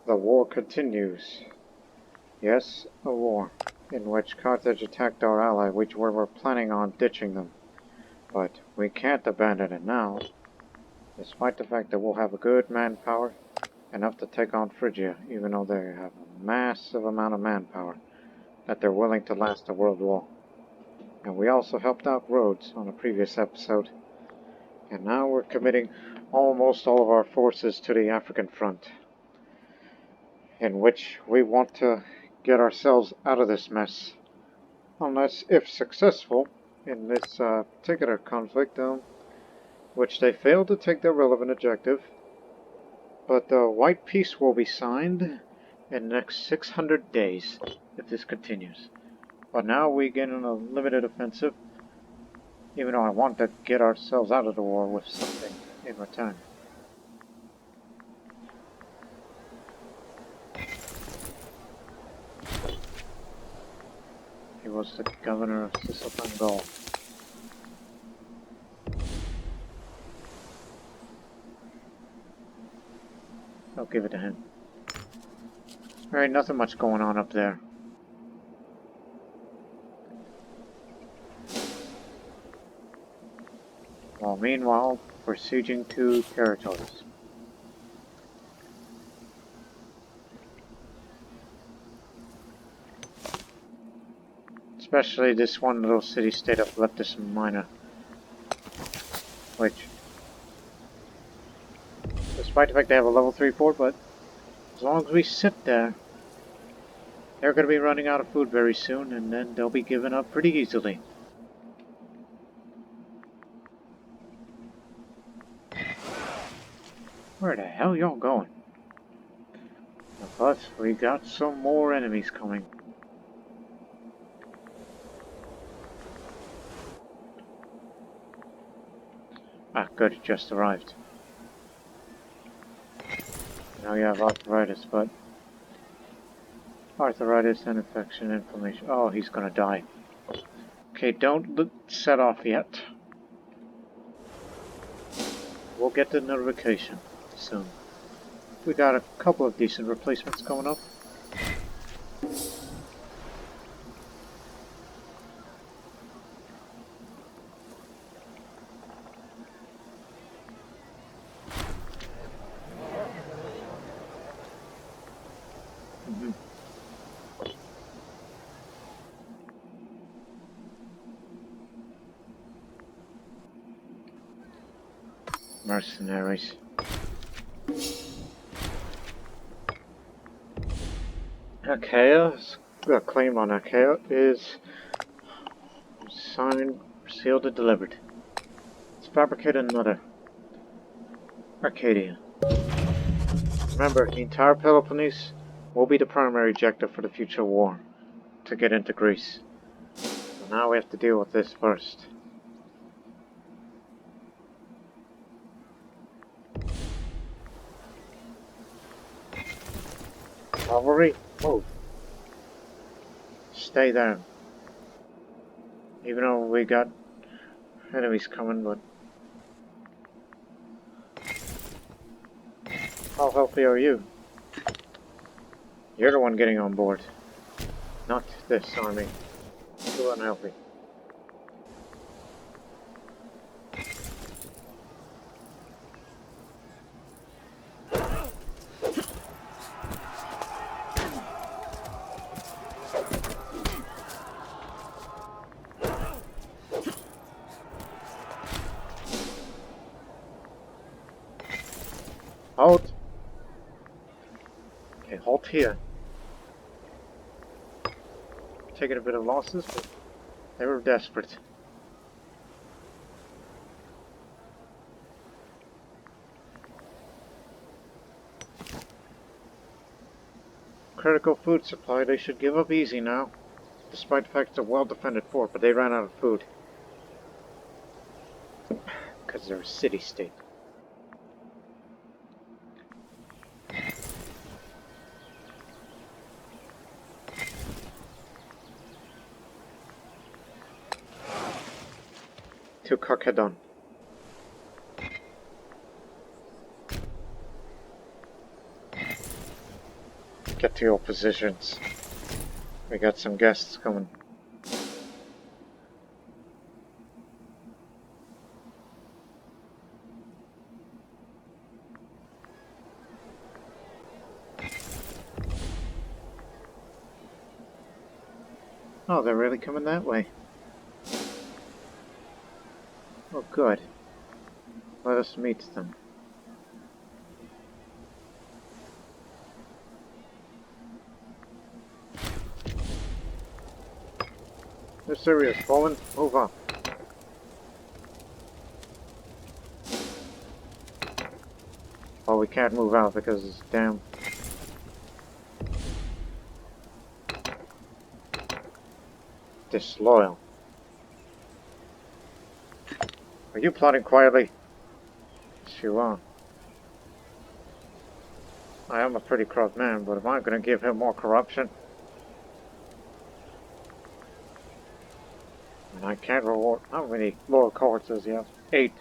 The war continues. Yes, a war, in which Carthage attacked our ally, which we were planning on ditching them. But we can't abandon it now, despite the fact that we'll have a good manpower, enough to take on Phrygia, even though they have a massive amount of manpower, that they're willing to last a world war. And we also helped out Rhodes on a previous episode. And now we're committing almost all of our forces to the African front, in which we want to get ourselves out of this mess. Unless, if successful, in this particular conflict, which they failed to take their relevant objective, but the White Peace will be signed in the next 600 days, if this continues. But now we get in a limited offensive, even though I want to get ourselves out of the war with something in return. He was the governor of Sicily, Gaul. I'll give it to him. Alright, nothing much going on up there. While meanwhile, we're sieging 2 territories. Especially this one little city-state of Leptis Minor, which, despite the fact they have a level 3 fort, but as long as we sit there, they're going to be running out of food very soon, and then they'll be giving up pretty easily. Where the hell y'all going? Plus, we got some more enemies coming. Ah, good, it just arrived. Now you have arthritis, but... arthritis and infection, inflammation. Oh, he's gonna die. Okay, don't set off yet. We'll get the notification soon. We got a couple of decent replacements coming up. Mercenaries. Achaea's claim on Achaea is signed, sealed, and delivered. Let's fabricate another. Arcadia. Remember, the entire Peloponnese will be the primary objective for the future war, to get into Greece. So now we have to deal with this first. Cavalry, move. Stay there. Even though we got enemies coming, but... how healthy are you? You're the one getting on board. Not this army. Too unhealthy. Halt! Okay, halt here. Taking a bit of losses, but they were desperate. Critical food supply, they should give up easy now. Despite the fact it's a well-defended fort, but they ran out of food. Because they're a city-state. To Carchedon. Get to your positions. We got some guests coming. Oh, they're really coming that way. Oh, good. Let us meet them. They're serious, fallen. Move up. Oh, we can't move out because it's damn. Disloyal. Are you plotting quietly? Yes, you are. I am a pretty corrupt man, but am I going to give him more corruption? And I can't reward. How many lower cohorts does he have? 8.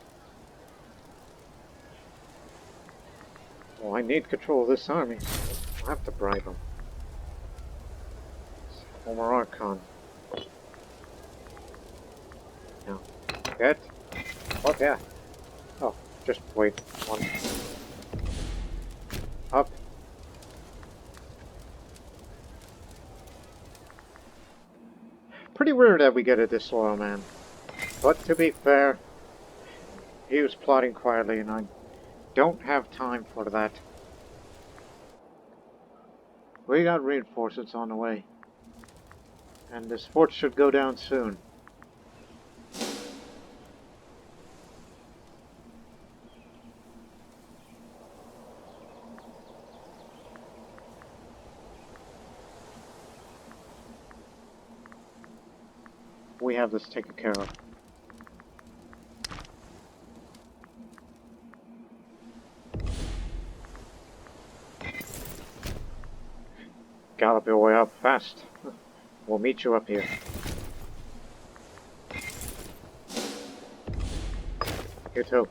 Well, I need control of this army. I have to bribe him. Homer Archon. Now, get. What? Yeah. Oh, just wait. One. Up. Pretty weird that we get a disloyal man. But to be fair, he was plotting quietly and I don't have time for that. We got reinforcements on the way. And this fort should go down soon. We have this taken care of. Gallop your way up fast. We'll meet you up here. You too.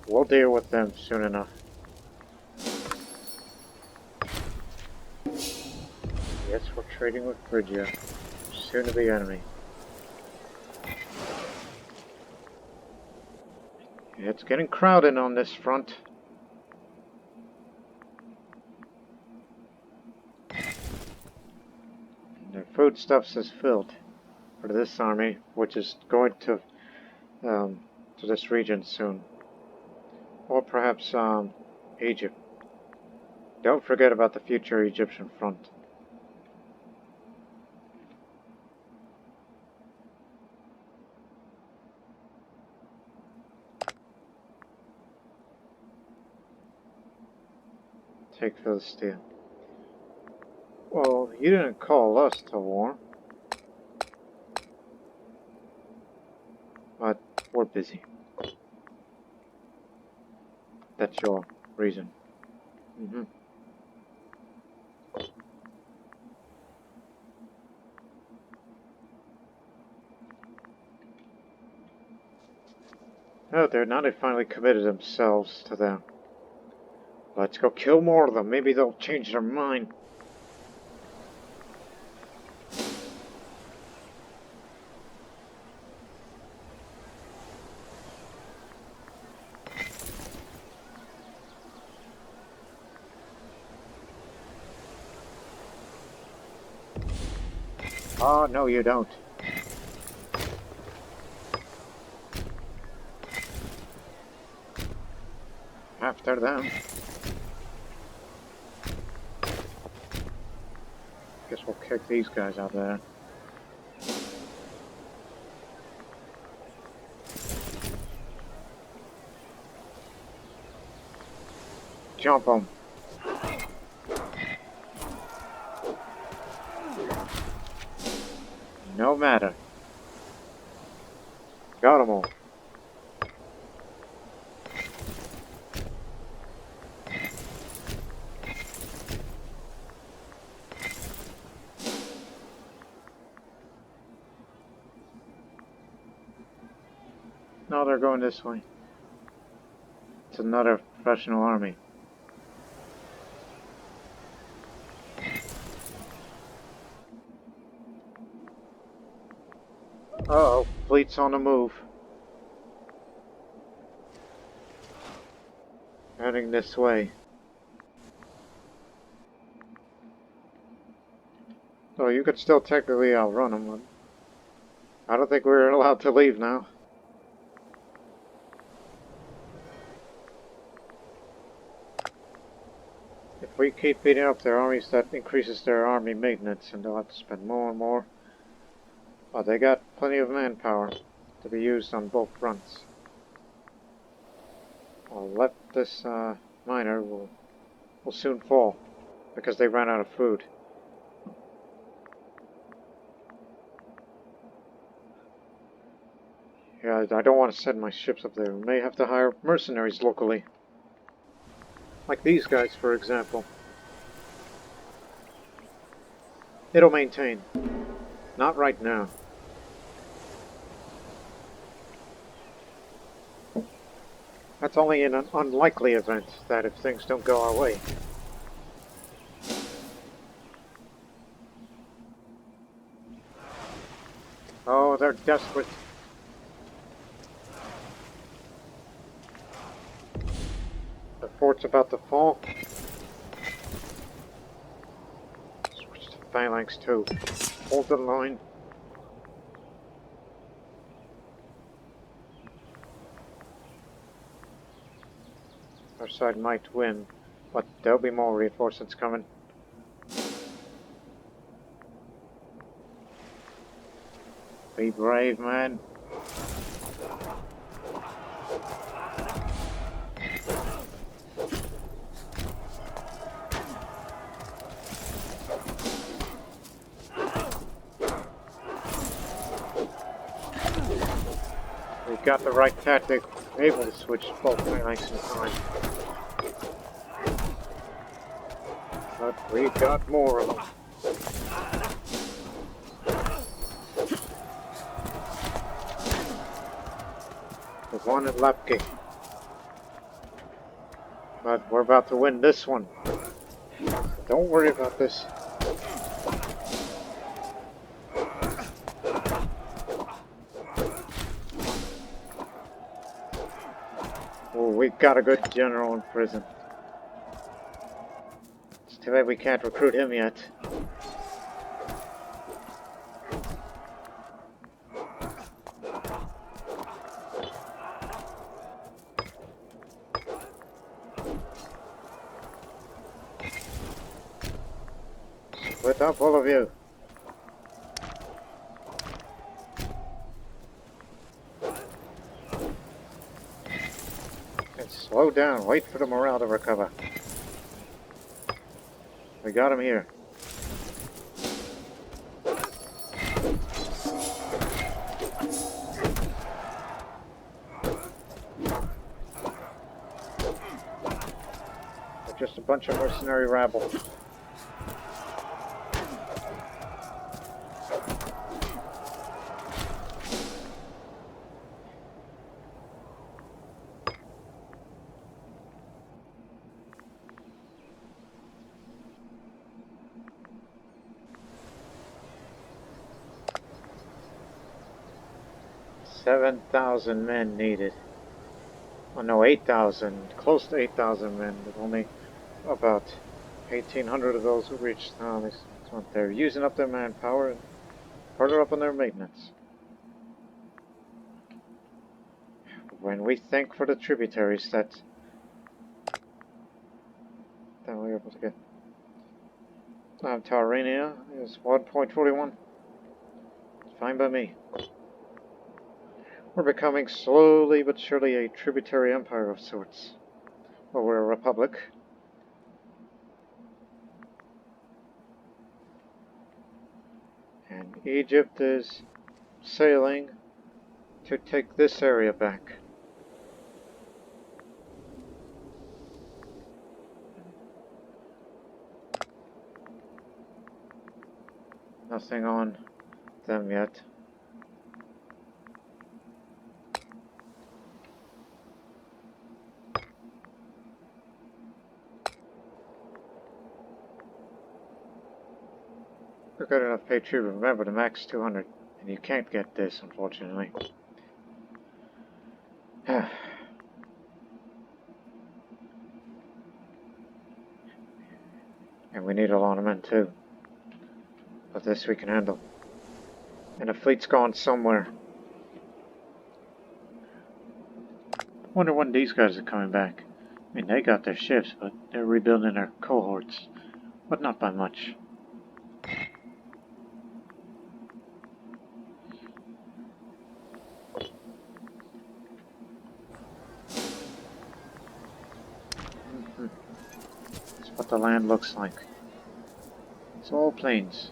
We'll deal with them soon enough. Yes, we're trading with Phrygia, soon to be enemy. It's getting crowded on this front. Their foodstuffs is filled for this army, which is going to this region soon. Or perhaps Egypt. Don't forget about the future Egyptian front. Take Philistia. Well, you didn't call us to war. But we're busy. That's your reason. Mm-hmm. Oh, they're now they finally committed themselves to them. Let's go kill more of them. Maybe they'll change their mind. Oh, no, you don't. After them. Guess we'll kick these guys out there. Jump them. No matter. Got them all. No, they're going this way. It's another professional army. Uh-oh, fleet's on the move. Heading this way. Oh, you could still technically outrun them, but I don't think we're allowed to leave now. If we keep beating up their armies, that increases their army maintenance, and they'll have to spend more and more. But they got plenty of manpower to be used on both fronts. I'll let this miner will soon fall because they ran out of food. Yeah, I don't want to send my ships up there. We may have to hire mercenaries locally. Like these guys, for example. It'll maintain. Not right now. That's only in an unlikely event that if things don't go our way. Oh, they're desperate. The fort's about to fall. Switch to phalanx 2. Hold the line. Our side might win, but there'll be more reinforcements coming. Be brave, man. We've got the right tactic, able to switch both phalanx in time. But we got more of them. The one at Lapke. But we're about to win this one. Don't worry about this. Oh, we've got a good general in prison. It's too bad we can't recruit him yet. Split up, all of you. And slow down, wait for the morale to recover. We got him here. They're just a bunch of mercenary rabble. $7,000 men needed. Oh no, 8,000. Close to 8,000 men, but only about 1,800 of those who reached town this month. They're using up their manpower and further up on their maintenance. When we think for the tributaries that we're able to get. Tarentum is 1.41. Fine by me. We're becoming slowly but surely a tributary empire of sorts. Well, we're a republic. And Egypt is sailing to take this area back. Nothing on them yet. We're good enough pay tribute. Remember, the max 200. And you can't get this, unfortunately. And we need a lot of men, too. But this we can handle. And the fleet's gone somewhere. Wonder when these guys are coming back. I mean, they got their ships, but they're rebuilding their cohorts. But not by much. That's what the land looks like. It's all plains.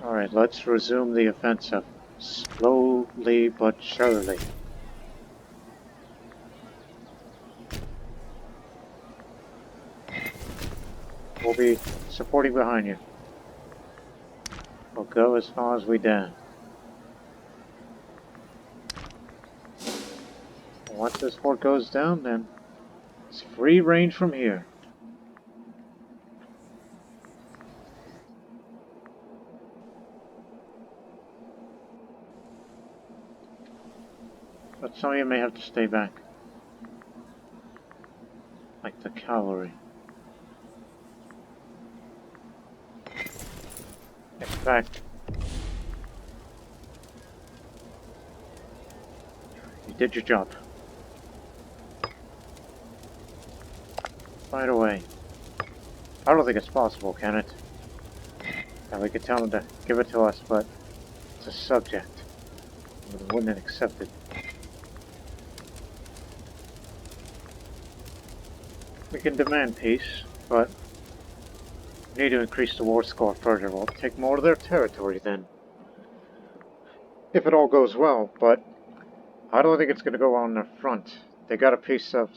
Alright, let's resume the offensive. Slowly but surely. We'll be supporting behind you. We'll go as far as we dare. Once this fort goes down, then it's free range from here. But some of you may have to stay back. Like the cavalry. In fact, you did your job. Fight away. I don't think it's possible, can it? Now we could tell them to give it to us, but it's a subject. We wouldn't accept it. We can demand peace, but we need to increase the war score further. We'll take more of their territory then. If it all goes well, but I don't think it's going to go on their front. They got a piece of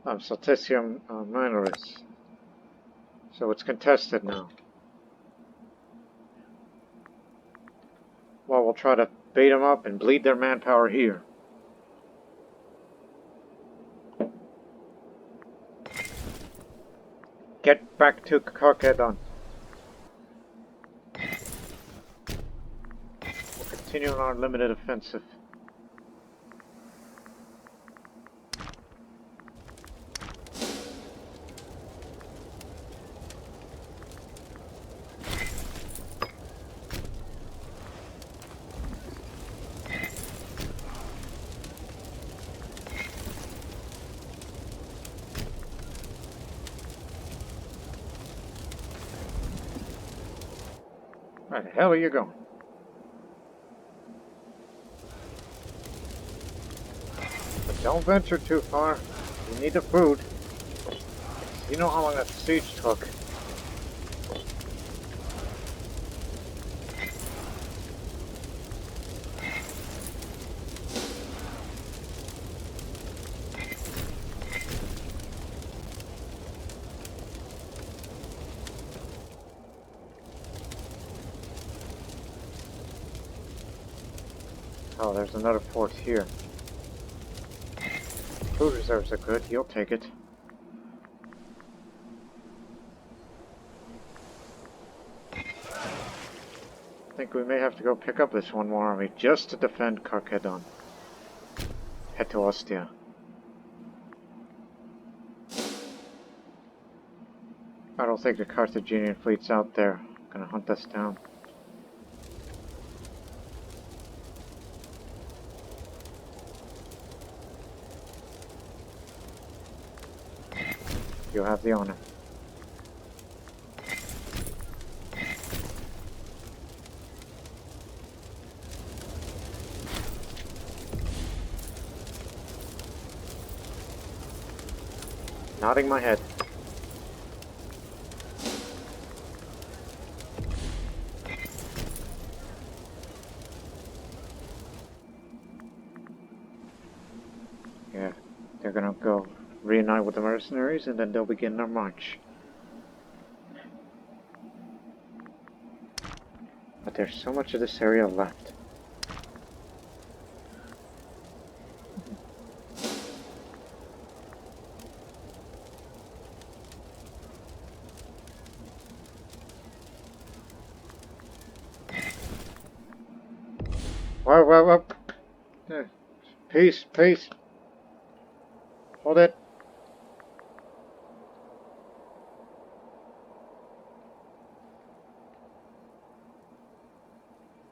Salticium Minoris. So it's contested now. Well, we'll try to bait them up and bleed their manpower here. Get back to Carthage. We'll continue on our limited offensive. Where the hell are you going? But don't venture too far. You need the food. You know how long that siege took. Oh, there's another fort here. Food reserves are good, you'll take it. I think we may have to go pick up this one more army just to defend Carthage. Head to Ostia. I don't think the Carthaginian fleet's out there gonna hunt us down. You have the honor. Nodding my head. Yeah, they're gonna go reunite with the mercenaries and then they'll begin their march. But there's so much of this area left. Whoa, whoa, whoa. Peace, peace. Hold it.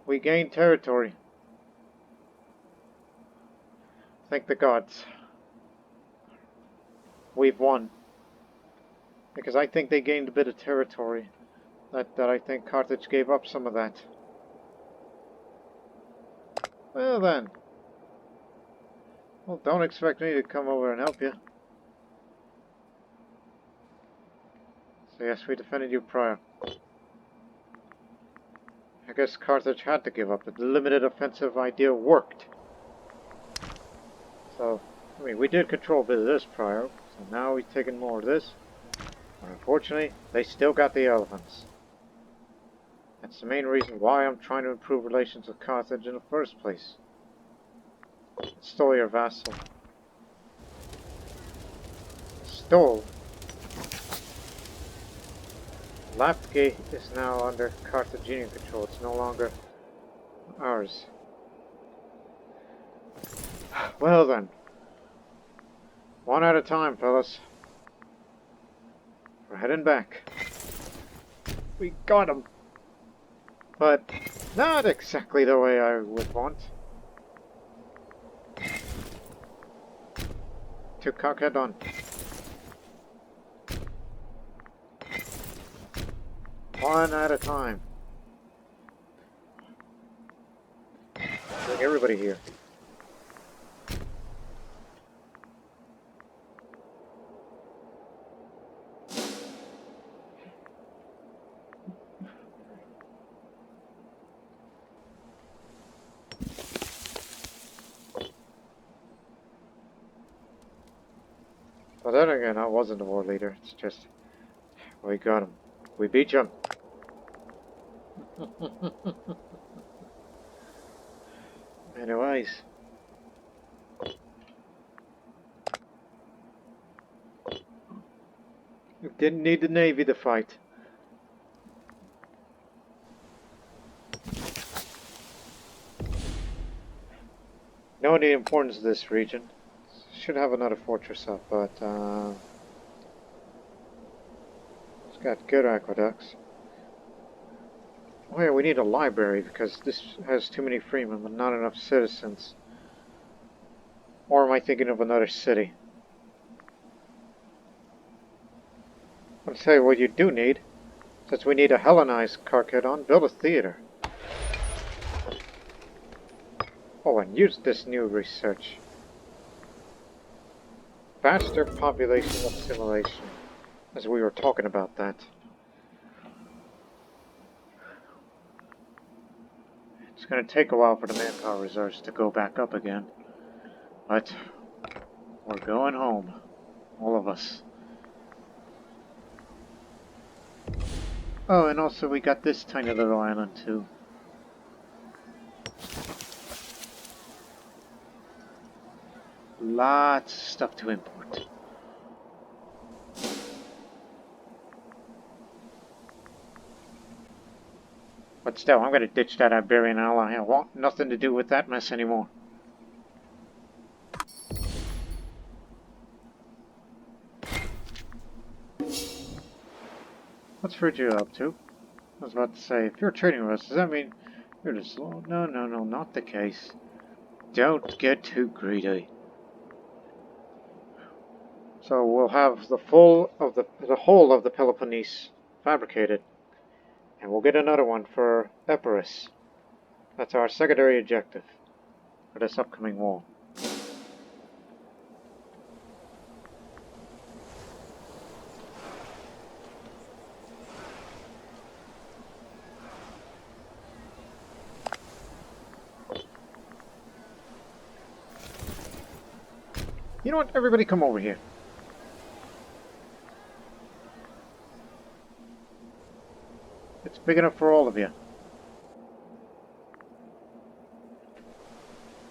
We gained territory. Thank the gods. We've won. Because I think they gained a bit of territory. That I think Carthage gave up some of that. Well then. Well, don't expect me to come over and help you. So yes, we defended you prior. I guess Carthage had to give up. The limited offensive idea worked. So, I mean, we did control a bit of this prior, so now we've taken more of this. But unfortunately, they still got the elephants. That's the main reason why I'm trying to improve relations with Carthage in the first place. Stole your vassal. Stole? Lapgate is now under Carthaginian control. It's no longer ours. Well then. One at a time, fellas. We're heading back. We got him. But not exactly the way I would want. To cockhead on. One at a time. Bring everybody here. But then again, I wasn't the war leader. It's just, we got him. We beat him. Anyways. We didn't need the Navy to fight. Knowing the importance of this region, should have another fortress up, but it's got good aqueducts. Oh yeah, we need a library because this has too many freemen but not enough citizens. Or am I thinking of another city? I'll tell you what you do need, since we need a Hellenized Carchedon, build a theater. Oh, and use this new research. Faster population assimilation, as we were talking about that. It's going to take a while for the manpower reserves to go back up again, but we're going home, all of us. Oh, and also we got this tiny little island too. Lots of stuff to import. But still, I'm going to ditch that Iberian ally. I want nothing to do with that mess anymore. What's Phrygia up to? I was about to say, if you're trading with us, does that mean you're just slow? No, no, no, not the case. Don't get too greedy. So we'll have the whole of the Peloponnese fabricated. And we'll get another one for Epirus. That's our secondary objective for this upcoming war. You know what? Everybody come over here. It's big enough for all of you.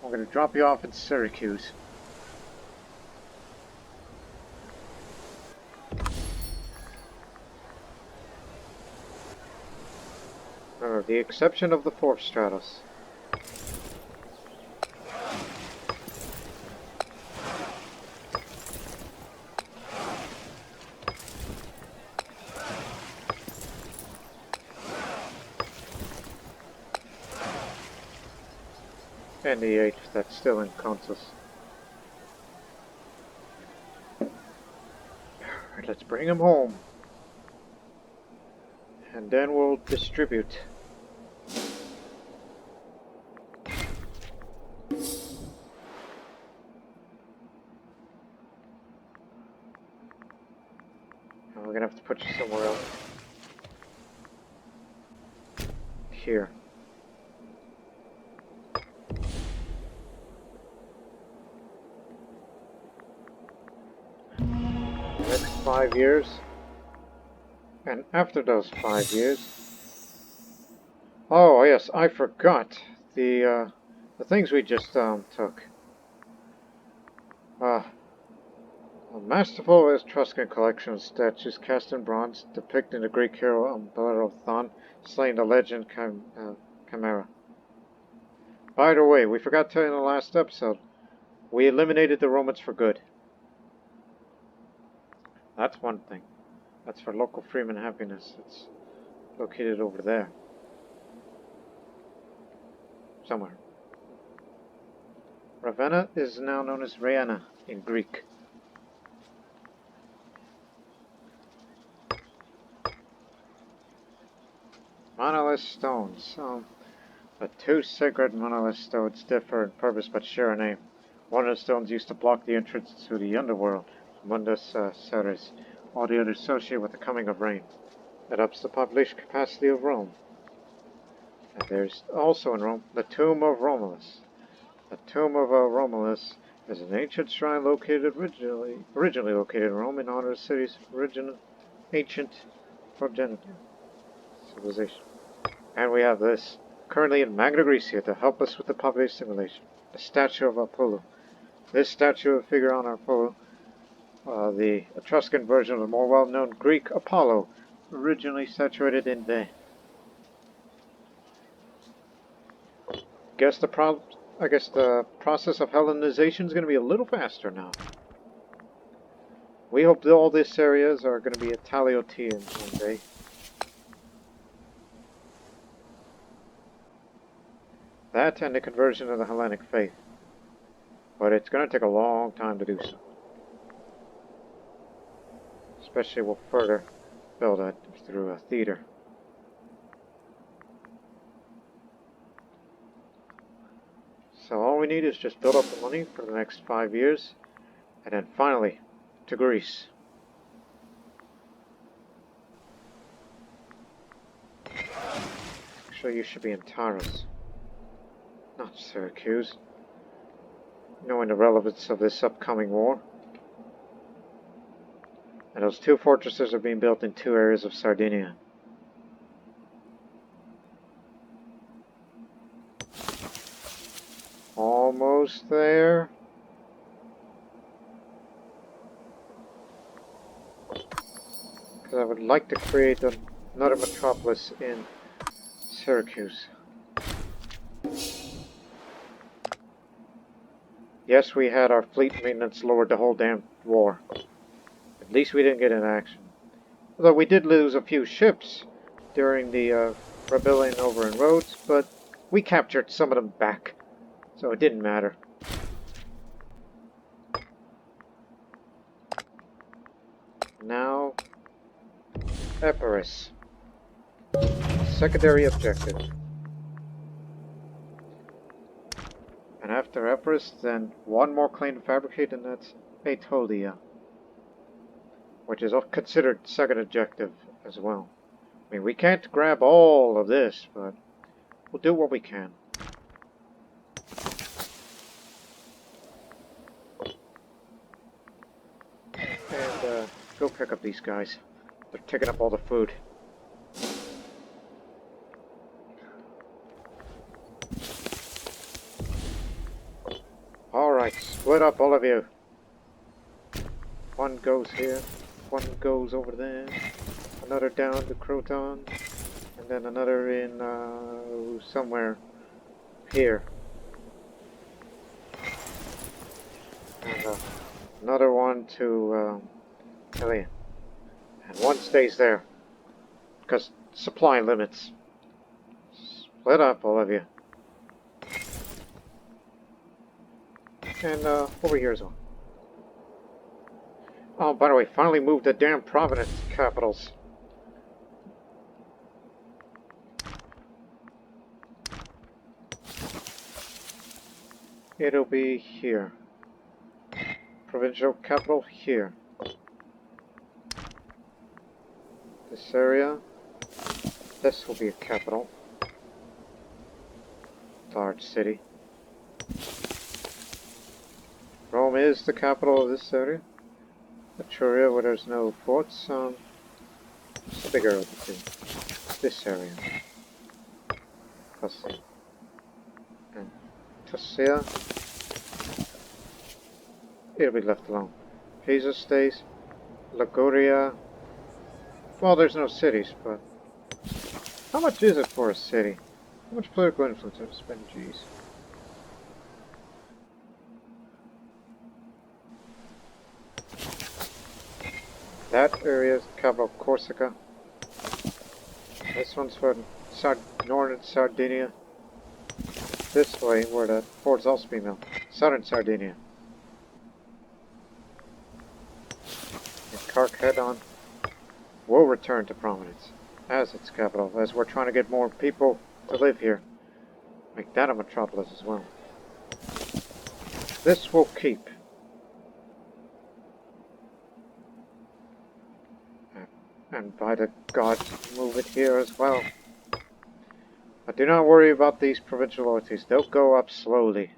I'm going to drop you off in Syracuse. With the exception of the 4th Stratos. And the 8th that's still in Consus. Alright, let's bring him home. And then we'll distribute. And we're gonna have to put you somewhere else. Here. Next 5 years. And after those 5 years... Oh, yes, I forgot. The things we just, took. A masterful Etruscan collection of statues cast in bronze depicting the Greek hero Imperator slaying the legend Chimera. By the way, we forgot to tell you in the last episode, we eliminated the Romans for good. That's one thing. That's for local freeman happiness. It's located over there. Somewhere. Ravenna is now known as Ravenna in Greek. Monolith stones. The two sacred monolith stones differ in purpose but share a name. One of the stones used to block the entrance to the underworld, Mundus Ceres, while the other associated with the coming of rain. It ups the population capacity of Rome. And there's also in Rome the Tomb of Romulus. The Tomb of Romulus is an ancient shrine originally located in Rome in honor of the city's ancient progenitor civilization. And we have this, currently in Magna Graecia, to help us with the population simulation. The statue of Apollo. This statue will figure on Apollo, the Etruscan version of the more well-known Greek Apollo, originally situated in the... I guess the process of Hellenization is going to be a little faster now. We hope that all these areas are going to be Italiotian one day. That and the conversion of the Hellenic faith. But it's going to take a long time to do so. Especially we'll further build it through a theater. So all we need is just build up the money for the next 5 years, and then finally to Greece. Actually, you should be in Taurus, not Syracuse. Knowing the relevance of this upcoming war. And those two fortresses are being built in 2 areas of Sardinia. Almost there. Because I would like to create another metropolis in Syracuse. Yes, we had our fleet maintenance lowered the whole damn war. At least we didn't get in action. Although we did lose a few ships during the rebellion over in Rhodes, but we captured some of them back. So it didn't matter. Now, Epirus. Secondary objective. And after Epirus, then one more claim to fabricate, and that's Aetolia. Which is considered second objective as well. I mean, we can't grab all of this, but we'll do what we can. And go pick up these guys. They're taking up all the food. Alright, split up all of you. One goes here, one goes over there, another down to Croton, and then another in somewhere here. And another one to Helion. And one stays there, because supply limits. Split up, all of you. And over here as well. Oh, by the way, finally moved the damn province capitals. It'll be here. Provincial capital here. This area. This will be a capital. Large city. Rome is the capital of this area. Etruria, where there's no ports. It's the bigger of the two. This area. Cassia. And Cassia. It'll be left alone. Pisa stays. Liguria. Well, there's no cities, but how much is it for a city? How much political influence have to spend? Jeez. That area is the capital of Corsica. This one's for northern Sardinia. This way, where the port's also being built. Southern Sardinia. And Carthage will return to prominence as its capital, as we're trying to get more people to live here. Make that a metropolis as well. This will keep. And by the gods, move it here as well. But do not worry about these provincial loyalties. They'll go up slowly.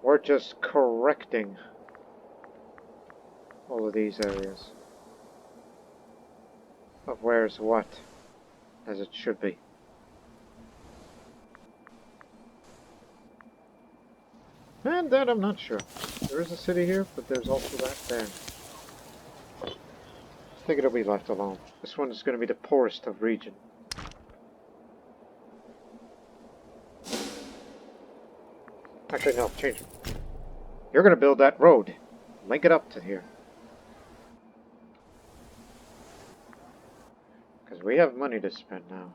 We're just correcting all of these areas of where's what, as it should be. And that I'm not sure. There is a city here, but there's also that there. I think it'll be left alone. This one is going to be the poorest of region. Actually, no, change it. You're going to build that road. Link it up to here. Because we have money to spend now.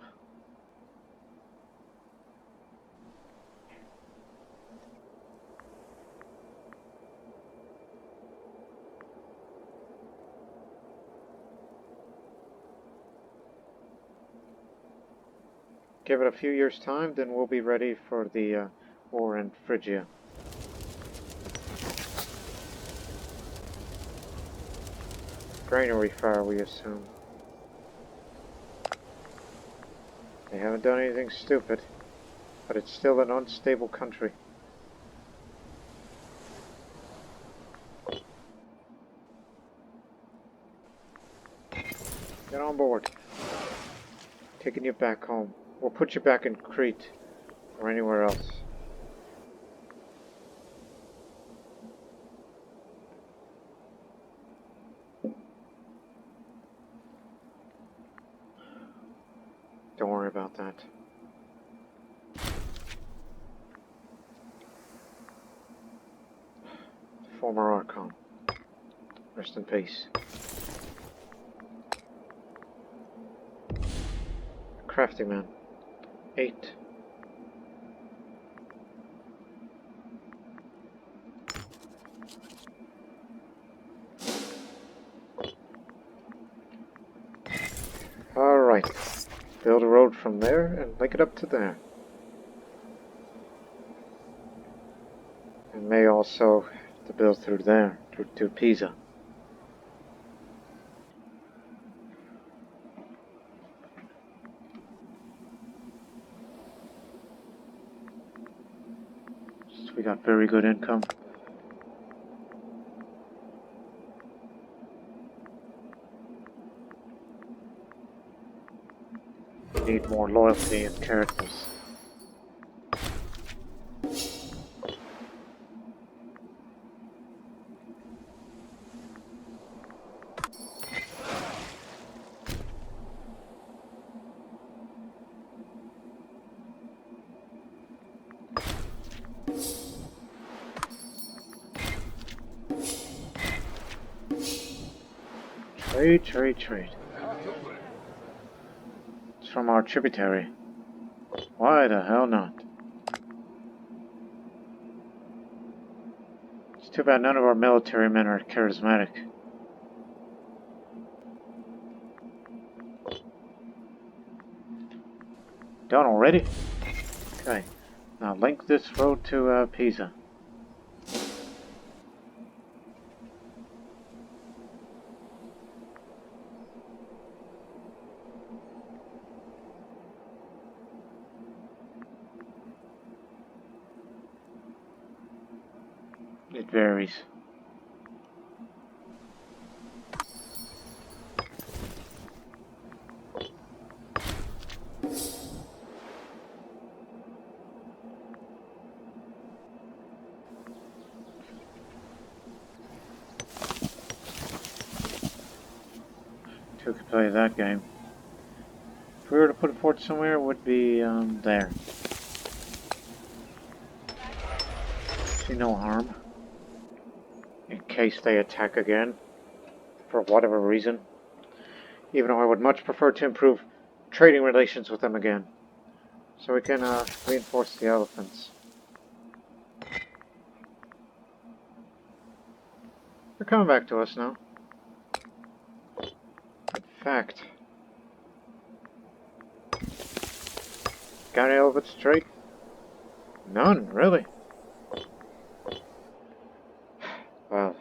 Give it a few years' time, then we'll be ready for the war in Phrygia. Granary fire, we assume. They haven't done anything stupid, but it's still an unstable country. Get on board. Taking you back home. We'll put you back in Crete or anywhere else. Don't worry about that. Former Archon. Rest in peace. Crafty man. 8. Alright. Build a road from there and link it up to there. And may also have to build through there, to Pisa. We got very good income. We need more loyalty and characters. Trade. It's from our tributary. Why the hell not? too bad none of our military men are charismatic. Done already? Okay. Now link this road to Pisa. It varies. Who could play that game? If we were to put a fort somewhere, it would be there. See no harm. In case they attack again, for whatever reason. Even though I would much prefer to improve trading relations with them again. So we can reinforce the elephants. They're coming back to us now. In fact, got any elephants to trade? None, really. Well,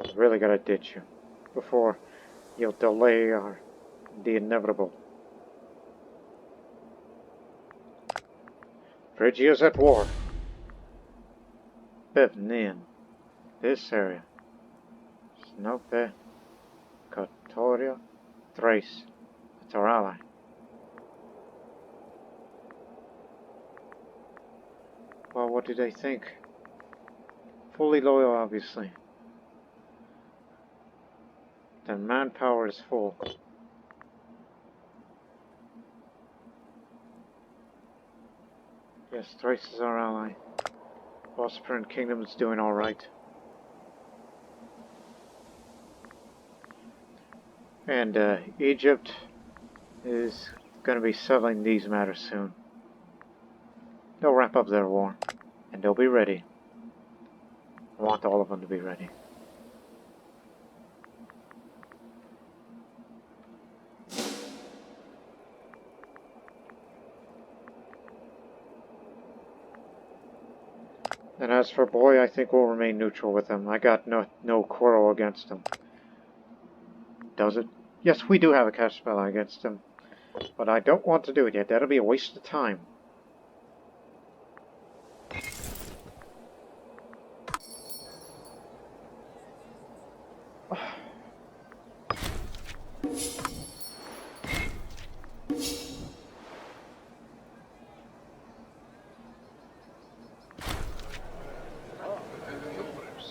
I really gotta ditch you before you'll delay the inevitable. Phrygia's at war. Bevnin. This area. Snope. Kotoria. Thrace. It's our ally. Well, what do they think? Fully loyal, obviously. Their manpower is full. Yes, Thrace is our ally. Bosporan Kingdom is doing alright. And Egypt is going to be settling these matters soon. They'll wrap up their war, and they'll be ready. I want all of them to be ready. And as for Boy, I think we'll remain neutral with them. I got no quarrel against him. Does it? Yes, we do have a cash spell against him. But I don't want to do it yet. That'll be a waste of time.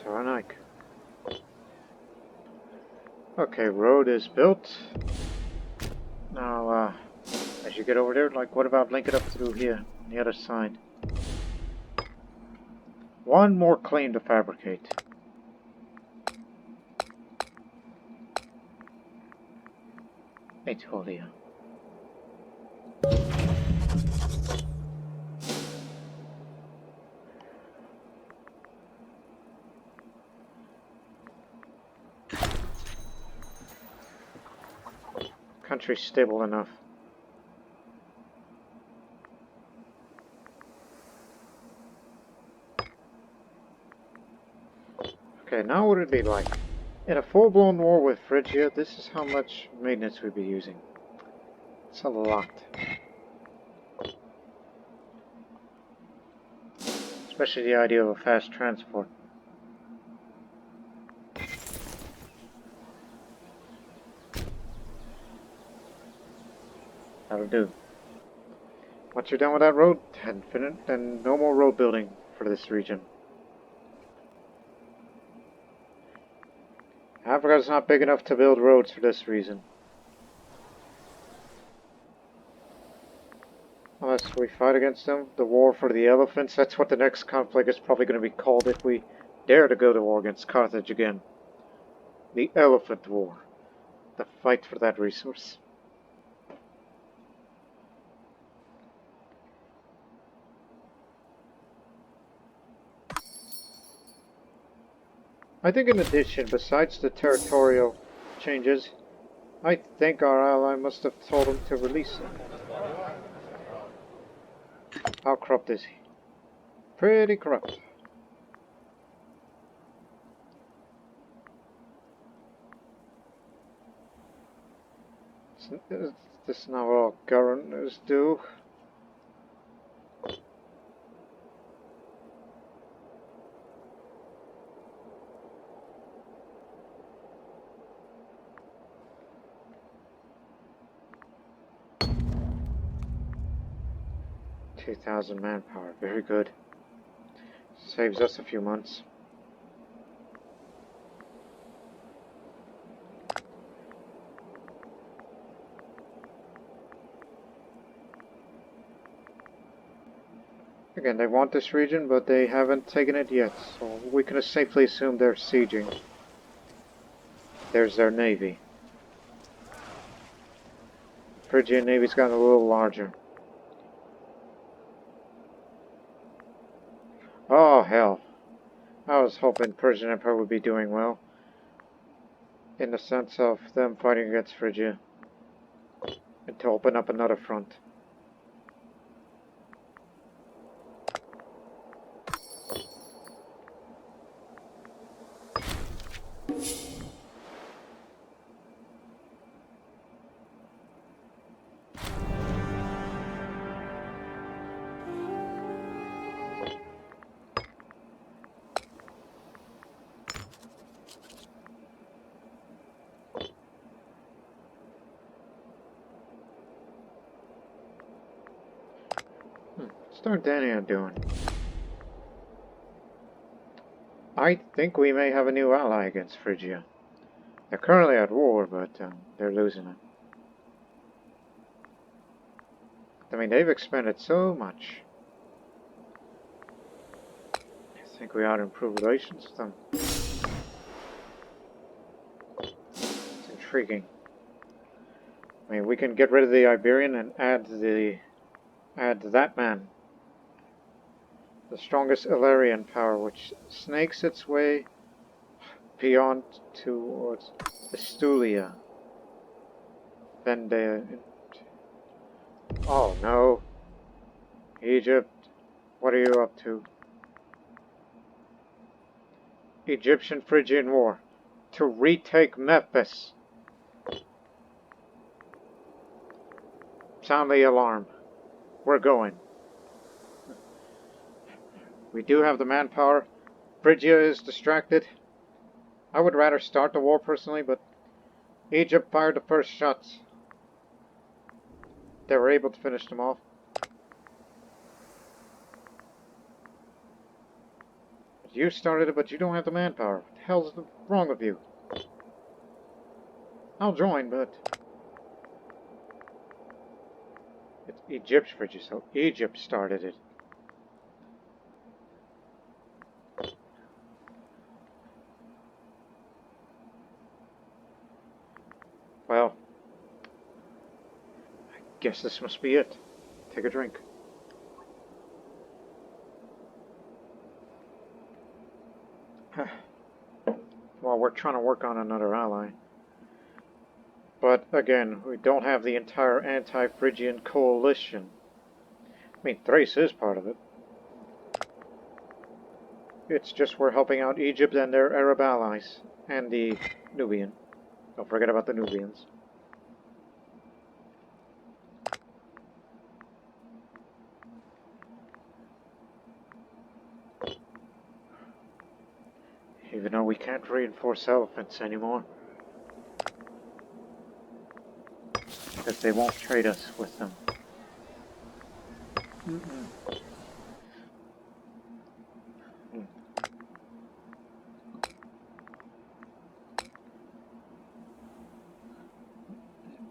Hellenic. Okay, road is built. Now, as you get over there, like, what about link it up through here, on the other side? One more claim to fabricate. Aetolia. Country's stable enough. Okay, now what would it be like? In a full-blown war with Phrygia, this is how much maintenance we'd be using. It's a lot. Especially the idea of a fast transport. That'll do. Once you're done with that road, then no more road building for this region. Africa's not big enough to build roads for this reason. Unless we fight against them, the war for the elephants, that's what the next conflict is probably going to be called if we dare to go to war against Carthage again. The Elephant War. the fight for that resource. I think in addition, besides the territorial changes, I think our ally must have told him to release him. How corrupt is he? Pretty corrupt. Is this now all governors do? $2,000 manpower, very good. Saves us a few months. Again, they want this region, but they haven't taken it yet, so we can safely assume they're sieging. There's their navy. Phrygian navy's gotten a little larger. Oh, hell. I was hoping Persian Empire would be doing well. In the sense of them fighting against Phrygia. And to open up another front. What's Dardania doing? I think we may have a new ally against Phrygia. They're currently at war, but they're losing it. I mean, they've expended so much. I think we ought to improve relations with them. It's intriguing. I mean, we can get rid of the Iberian and add that man. The strongest Illyrian power, which snakes its way beyond towards Astulia. Then oh no. Egypt, what are you up to? Egyptian-Phrygian War. To retake Memphis. Sound the alarm. We're going. We do have the manpower. Phrygia is distracted. I would rather start the war personally, but Egypt fired the first shots. They were able to finish them off. You started it, but you don't have the manpower. What the hell's wrong with you? I'll join, but it's Egypt's Phrygia, so Egypt started it. Well, I guess this must be it. Take a drink. Well, we're trying to work on another ally. But again, we don't have the entire anti-Phrygian coalition. I mean, Thrace is part of it. It's just we're helping out Egypt and their Arab allies. And the Nubian. Don't forget about the Nubians. Even though we can't reinforce elephants anymore. Because they won't trade us with them.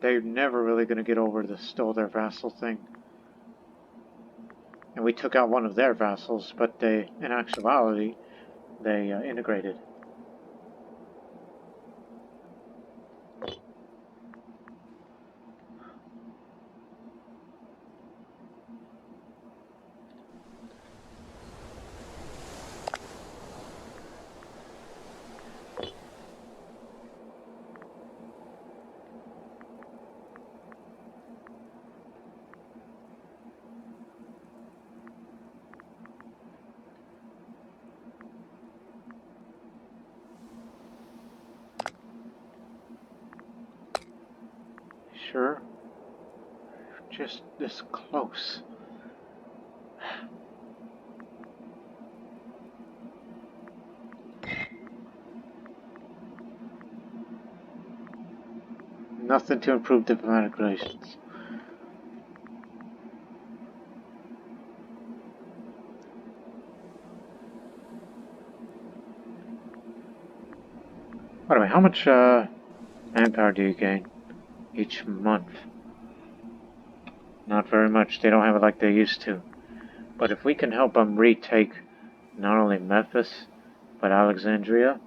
They're never really going to get over the stole their vassal thing. And we took out one of their vassals, but they, in actuality, they integrated. sure. Just this close. Nothing to improve diplomatic relations. By the way, how much manpower do you gain each month? Not very much. They don't have it like they used to. But if we can help them retake not only Memphis, but Alexandria,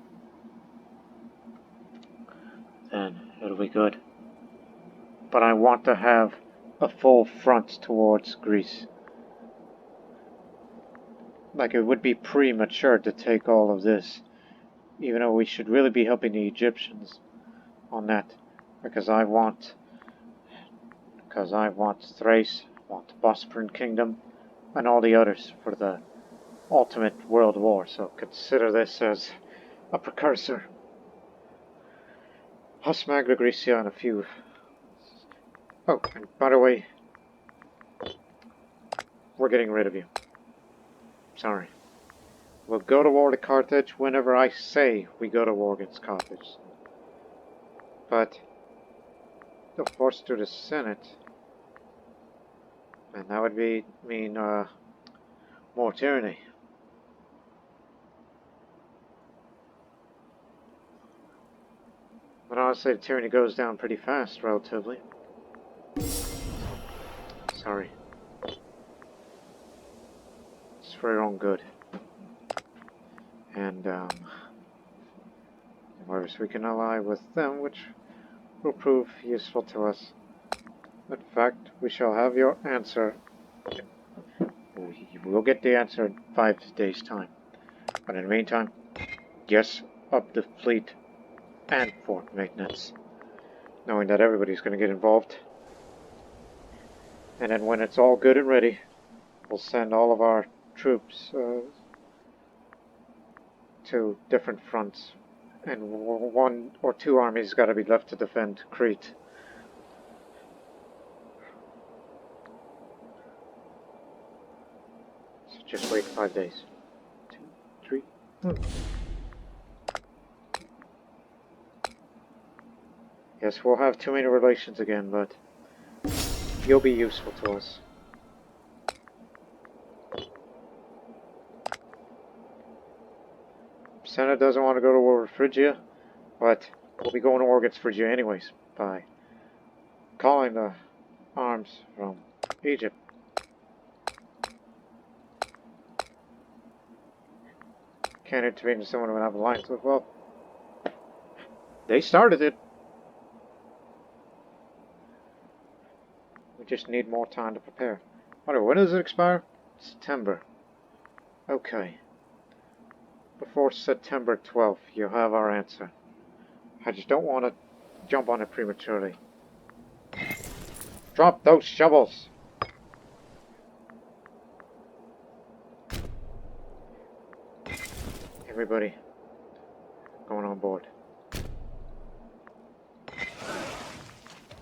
then it'll be good. But I want to have a full front towards Greece. Like, it would be premature to take all of this, even though we should really be helping the Egyptians on that, because I want Thrace, I want the Bosporan Kingdom, and all the others for the ultimate world war. So consider this as a precursor. Plus Magna Graecia and a few. Oh, and by the way, we're getting rid of you. Sorry. We'll go to war to Carthage whenever I say we go to war against Carthage. But the force to the Senate, and that would mean more tyranny. But honestly, the tyranny goes down pretty fast, relatively. Sorry. It's for your own good. And, whereas we can ally with them, which will prove useful to us. In fact, we shall have your answer. We'll get the answer in 5 days' time. But in the meantime, yes, up the fleet and fort maintenance, knowing that everybody's going to get involved. And then when it's all good and ready, we'll send all of our troops to different fronts, and 1 or 2 armies got to be left to defend Crete. So just wait 5 days. 2, 3, 1. Yes, we'll have too many relations again, but you'll be useful to us. Senate doesn't want to go to war with Phrygia, but we'll be going to war against Phrygia anyways by calling the arms from Egypt. Can't intervene in someone we have alliance with. Well, they started it. We just need more time to prepare. Whatever, when does it expire? September. Okay. Before September 12th, you'll have our answer. I just don't want to jump on it prematurely. Drop those shovels! Everybody, going on board.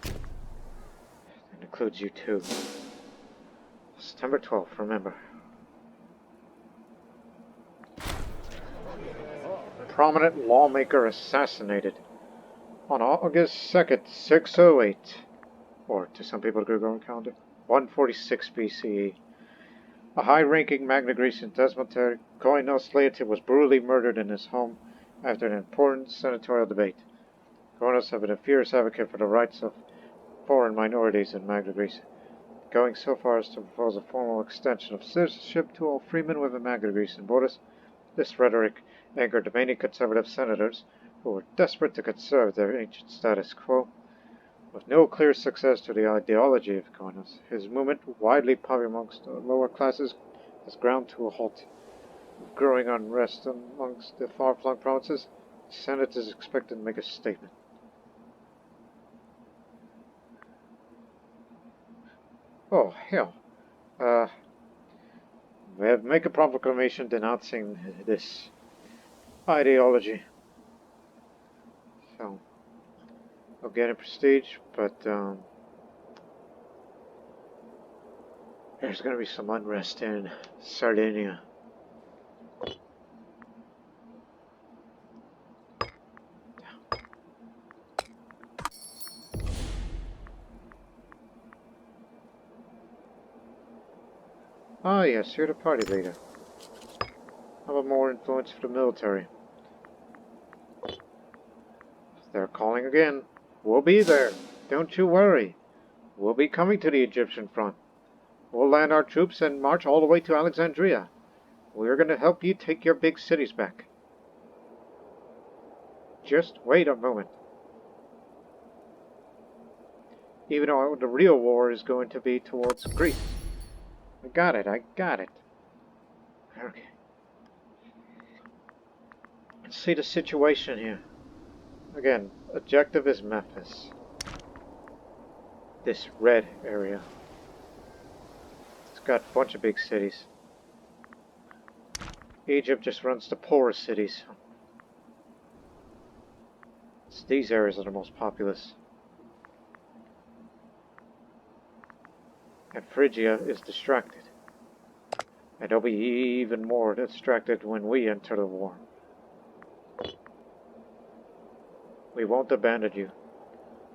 That includes you too. September 12th, remember. Prominent lawmaker assassinated on August 2nd, 608, or to some people the Gregorian calendar, 146 BCE. A high-ranking Magna Grecian despotar, Koinos Laeti, was brutally murdered in his home after an important senatorial debate. Koinos had been a fierce advocate for the rights of foreign minorities in Magna Grecia, going so far as to propose a formal extension of citizenship to all freemen within Magna Grecian borders. This rhetoric angered the many conservative senators who were desperate to conserve their ancient status quo. With no clear success to the ideology of Koinos, his movement, widely popular amongst the lower classes, has ground to a halt. With growing unrest amongst the far-flung provinces, the Senate is expected to make a statement. Oh, hell. Make a proclamation denouncing this ideology. So, I'll get a prestige, but There's gonna be some unrest in Sardinia. Ah yes, you're the party leader. How about more influence for the military? They're calling again. We'll be there. Don't you worry. We'll be coming to the Egyptian front. We'll land our troops and march all the way to Alexandria. We're going to help you take your big cities back. Just wait a moment. Even though the real war is going to be towards Greece. I got it. Okay. Let's see the situation here. Again, objective is Memphis. This red area. It's got a bunch of big cities. Egypt just runs the poorest cities. These areas are the most populous. And Phrygia is distracted. And they'll be even more distracted when we enter the war. We won't abandon you.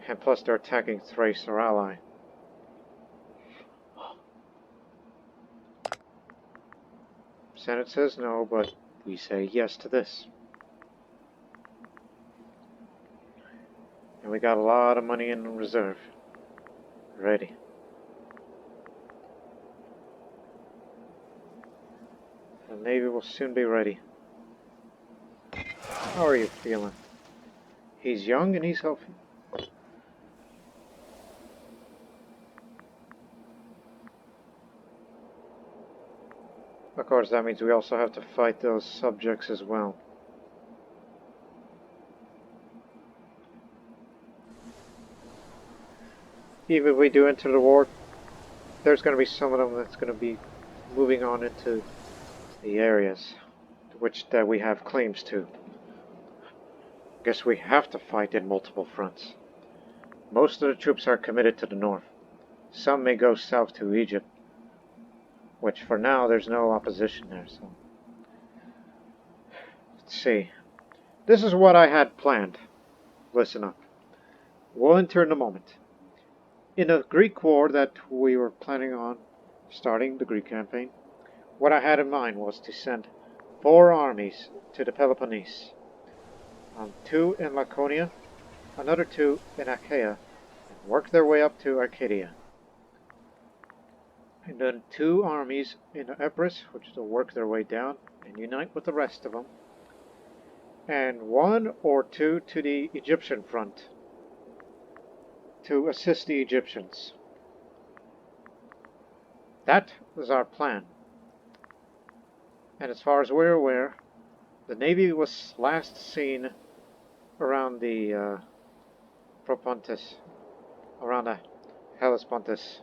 And plus they're attacking Thrace, our ally. Senate says no, but we say yes to this. And we got a lot of money in reserve. Ready. The Navy will soon be ready. How are you feeling? He's young and he's healthy. Of course, that means we also have to fight those subjects as well. Even if we do enter the war, there's going to be some of them that's going to be moving on into the areas that we have claims to. Guess we have to fight in multiple fronts. Most of the troops are committed to the north. Some may go south to Egypt, which for now there's no opposition there. So let's see. This is what I had planned. Listen up. We'll enter in a moment. In the Greek war that we were planning on starting, the Greek campaign, what I had in mind was to send 4 armies to the Peloponnese. 2 in Laconia, another 2 in Achaia, and work their way up to Arcadia. And then 2 armies in Epirus, which will work their way down and unite with the rest of them. And 1 or 2 to the Egyptian front to assist the Egyptians. That was our plan. And as far as we're aware, the Navy was last seen around the Propontis, around the Hellespontus,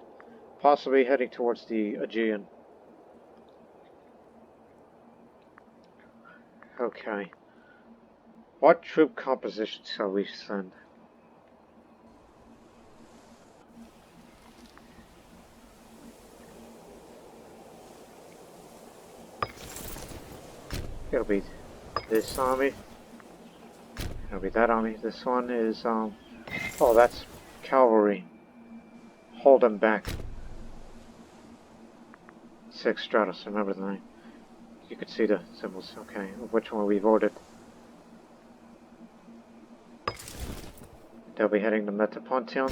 possibly heading towards the Aegean. Okay. What troop composition shall we send? It'll be this army. It'll be that army. This one is, oh, that's cavalry. Hold them back. 6 Stratus, remember the name. You could see the symbols, okay, which one we've ordered. They'll be heading to Metapontion,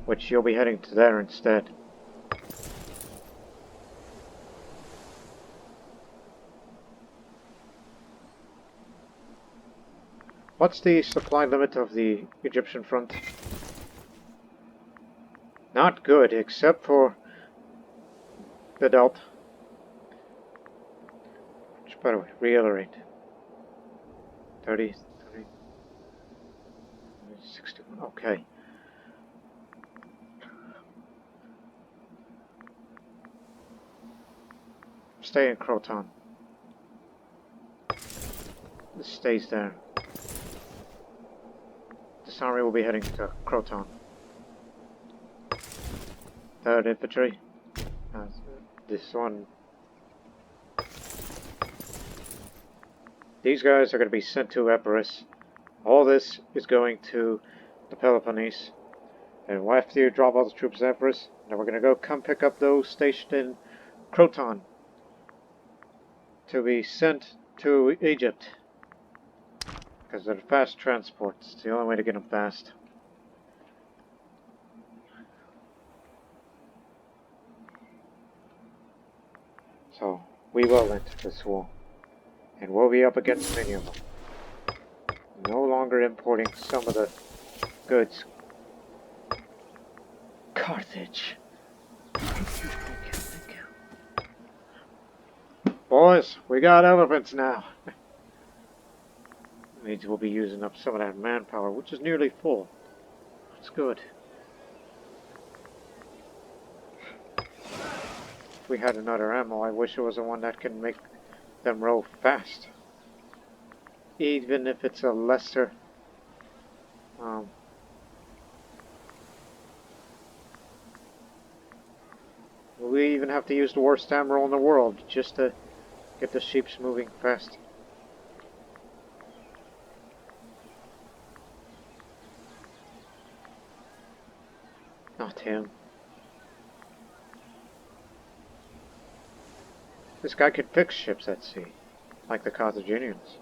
which you'll be heading to there instead. What's the supply limit of the Egyptian front? Not good, except for the Delta. Which, by the way, reiterate. 30, 61, okay. Stay in Croton. This stays there. This army will be heading to Croton. 3rd Infantry. this one. These guys are going to be sent to Epirus. All this is going to the Peloponnese. And after you drop all the troops at Epirus, then we're going to go come pick up those stationed in Croton to be sent to Egypt. Because they're fast transports. It's the only way to get them fast. So, we will enter this war. And we'll be up against many of them. No longer importing some of the goods. Carthage. Thank you, thank you, thank you. Boys, we got elephants now. Means we'll be using up some of that manpower, which is nearly full. That's good. If we had another ammo, I wish it was the one that can make them row fast. Even if it's a lesser we even have to use the worst ammo in the world just to get the ships moving fast. Not him. This guy could fix ships at sea, like the Carthaginians.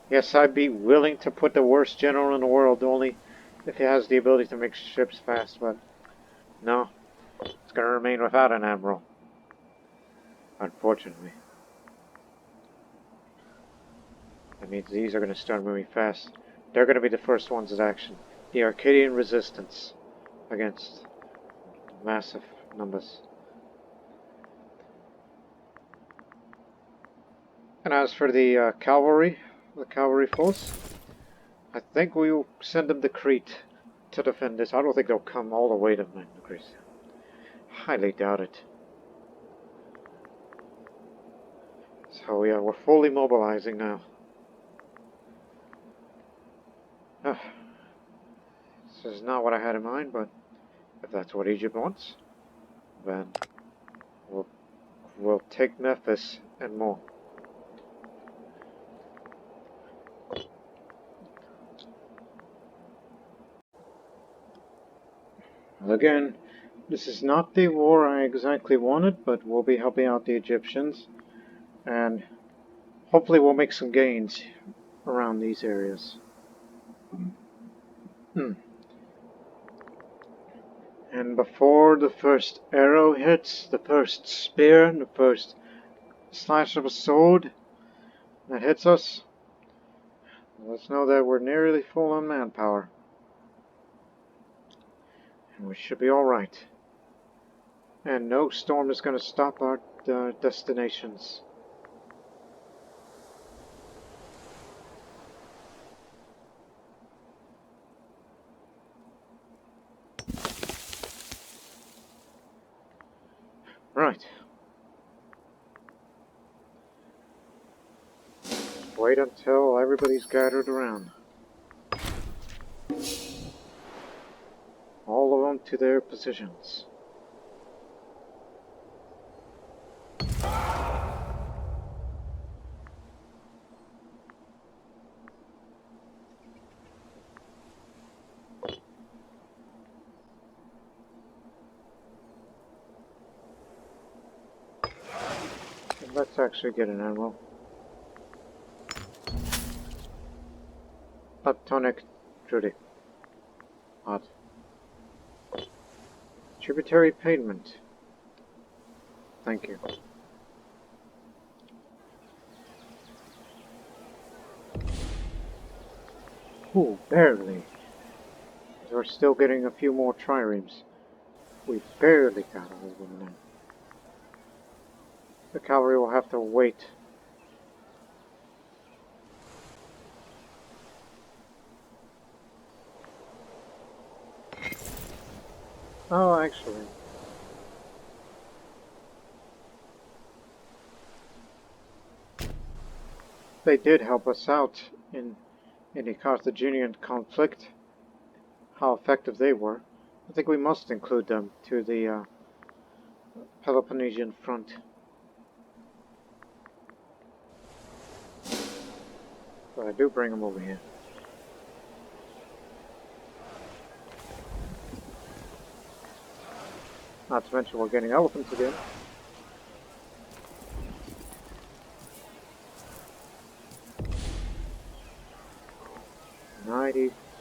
Yes, I'd be willing to put the worst general in the world only if he has the ability to make ships fast, but no, it's going to remain without an admiral, unfortunately. That means these are going to start moving fast. They're going to be the first ones at action. The Arcadian resistance against massive numbers. And as for the cavalry force, I think we will send them to Crete to defend this. I don't think they'll come all the way to Greece. Highly doubt it. So yeah, we're fully mobilizing now. This is not what I had in mind, but if that's what Egypt wants, then we'll take Memphis and more. Again, this is not the war I exactly wanted, but we'll be helping out the Egyptians, and hopefully we'll make some gains around these areas. And before the first arrow hits, the first spear, the first slash of a sword that hits us, let's know that we're nearly full on manpower. And we should be alright. And no storm is going to stop our destinations. Right. Wait until everybody's gathered around. All of them to their positions. Let's actually get an admiral. Platonic Judy. Odd. Tributary payment. Thank you. Ooh, barely. We're still getting a few more triremes. We barely got all of them now. The cavalry will have to wait. Oh, actually. They did help us out in in the Carthaginian conflict, how effective they were. I think we must include them to the Peloponnesian front. But I do bring them over here. Not to mention we're getting elephants again.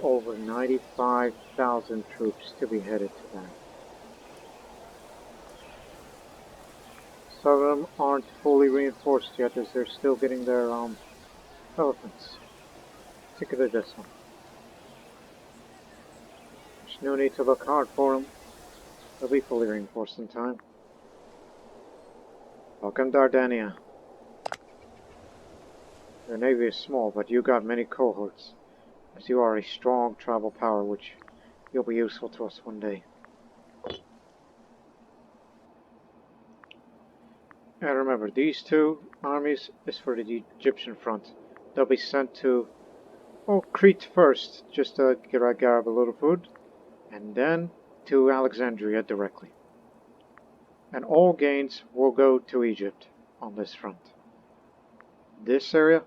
Over 95,000 troops to be headed to that. Some of them aren't fully reinforced yet as they're still getting their elephants. Particularly this one. There's no need to look hard for them. They'll be fully reinforced in time. Welcome Dardania. Your navy is small, but you got many cohorts, as you are a strong travel power which you'll be useful to us one day. And remember, these two armies is for the Egyptian front. They'll be sent to Crete first, just to grab a little food, and then to Alexandria directly. And all gains will go to Egypt on this front. This area,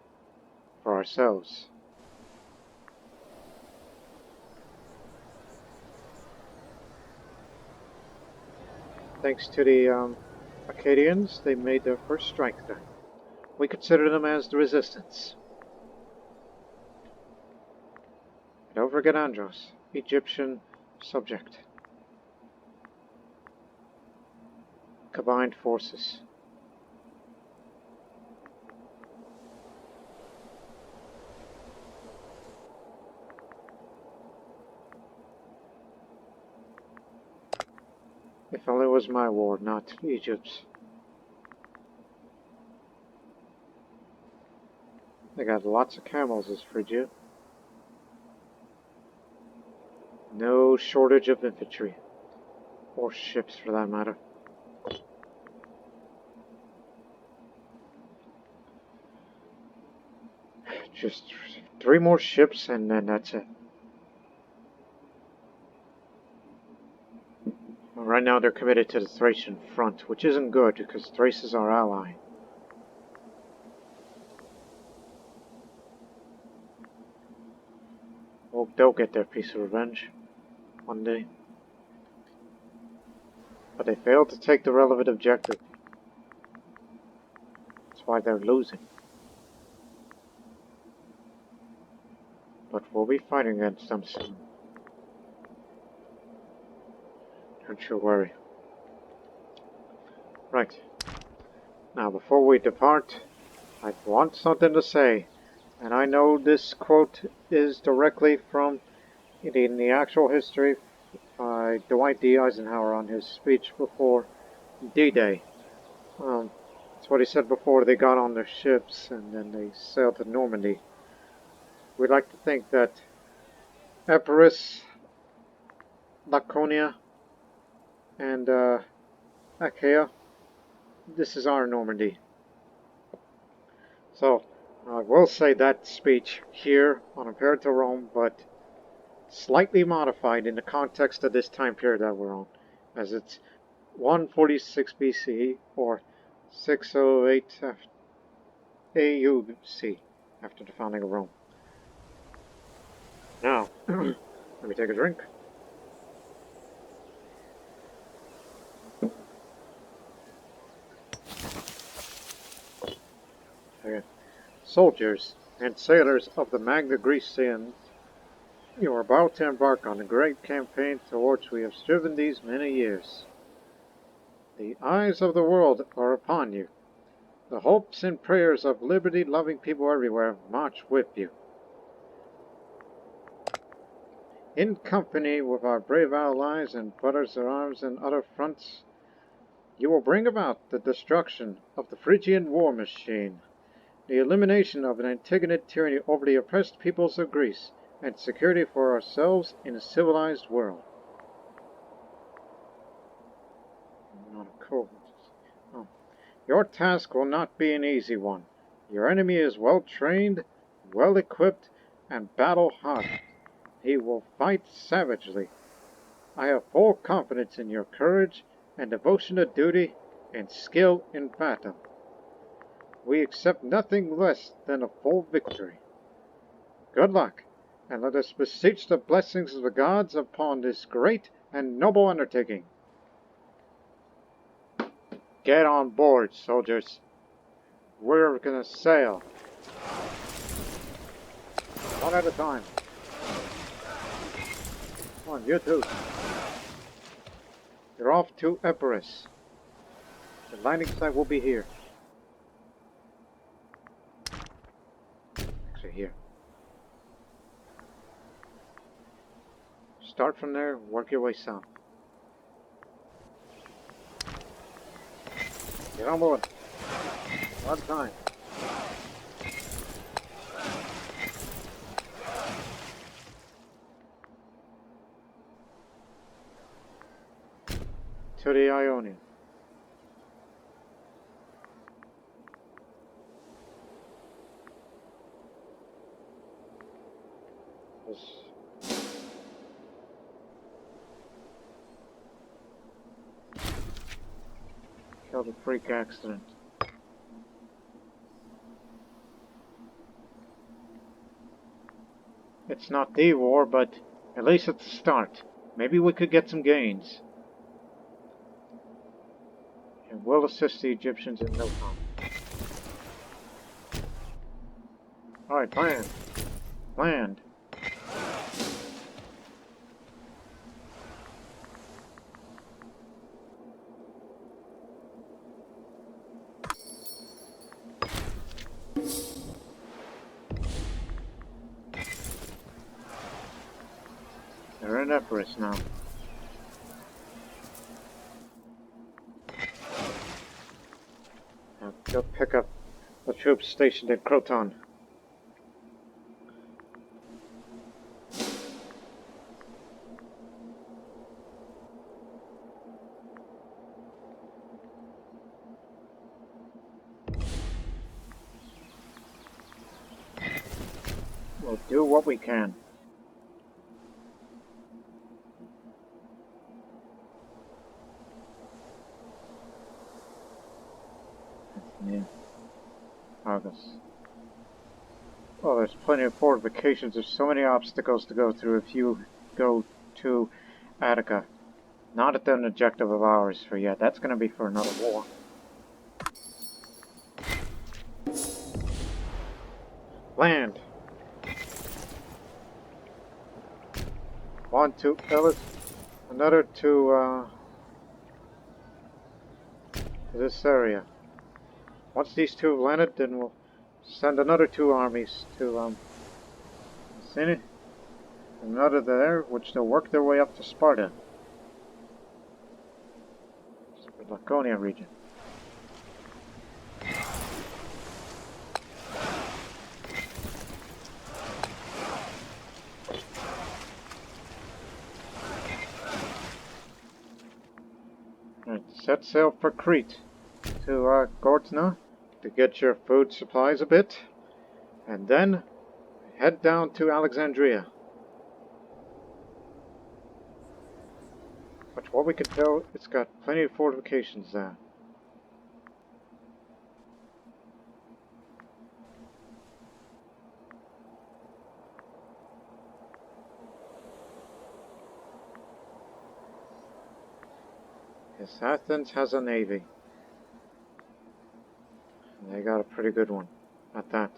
for ourselves. Thanks to the Acadians, they made their first strike there. We consider them as the resistance. And don't forget Andros, Egyptian subject. Combined forces. If only it was my war, not Egypt's. They got lots of camels as Phrygia. No shortage of infantry. Or ships for that matter. Just 3 more ships and then that's it. Well, right now they're committed to the Thracian front, which isn't good because Thrace is our ally. Well, they'll get their piece of revenge one day. But they failed to take the relevant objective. That's why they're losing. But we'll be fighting against them soon. Don't you worry. Right. Now, before we depart, I want something to say. And I know this quote is directly from in the actual history by Dwight D. Eisenhower on his speech before D-Day. That's what he said before they got on their ships and then they sailed to Normandy. We'd like to think that Epirus, Laconia, and Achaia, this is our Normandy. So, I will say that speech here on Imperator Rome, but slightly modified in the context of this time period that we're on, as it's 146 BCE or 608 AUC, after the founding of Rome. Now, let me take a drink. Okay. Soldiers and sailors of the Magna Graecians, you are about to embark on a great campaign towards which we have striven these many years. The eyes of the world are upon you. The hopes and prayers of liberty-loving people everywhere march with you. In company with our brave allies and brothers in arms and other fronts, you will bring about the destruction of the Phrygian war machine, the elimination of an Antigonid tyranny over the oppressed peoples of Greece, and security for ourselves in a civilized world. Not a cold. Oh. Your task will not be an easy one. Your enemy is well trained, well equipped, and battle-hot. He will fight savagely. I have full confidence in your courage and devotion to duty and skill in battle. We accept nothing less than a full victory. Good luck, and let us beseech the blessings of the gods upon this great and noble undertaking. Get on board, soldiers. We're gonna sail. One at a time. Come on, you two. You're off to Epirus. The landing site will be here. Actually, here. Start from there, work your way south. Get on board. One time. To the Ionian. Killed a freak accident. It's not the war, but at least it's a start. Maybe we could get some gains. And we'll assist the Egyptians in no time. Alright, land. Land. They're in Epirus now. Now go pick up the troops stationed at Croton. We'll do what we can. Yeah. August. Oh, there's plenty of fortifications. There's so many obstacles to go through if you go to Attica. Not an objective of ours for yet. That's going to be for another war. Land. One to Ellis. Another to this area. Once these two have landed, then we'll send another two armies to Sini. Another there, which they'll work their way up to Sparta. The Laconia region. Alright, set sail for Crete to Gortna to get your food supplies a bit, and then head down to Alexandria. But what we can tell, it's got plenty of fortifications there. Yes, Athens has a navy. And they got a pretty good one at that.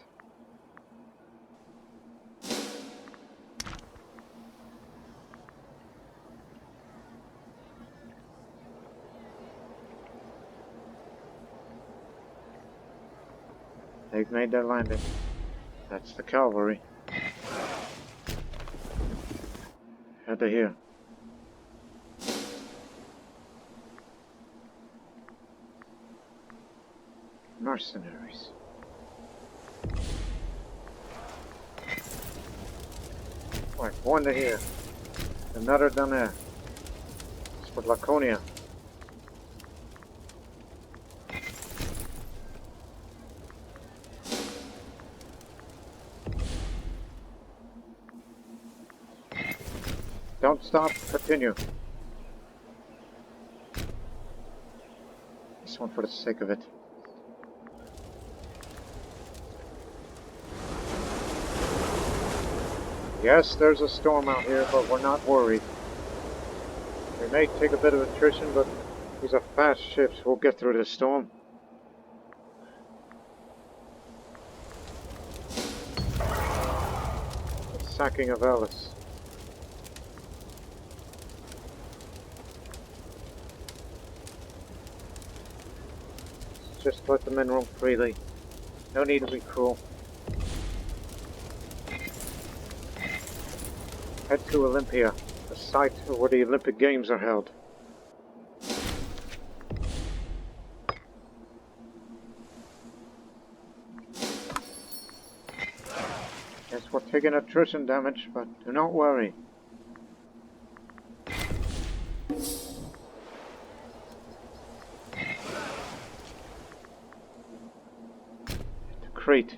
They've made their landing. That's the cavalry. Head to here. Mercenaries. Right, one to here. Another down there. It's for Laconia. Don't stop. Continue. This one for the sake of it. Yes, there's a storm out here, but we're not worried. We may take a bit of attrition, but these are fast ships. We'll get through this storm. The sacking of Elis. Just let the men roam freely. No need to be cruel. Head to Olympia, the site where the Olympic Games are held. Yes, we're taking attrition damage, but do not worry. To Crete.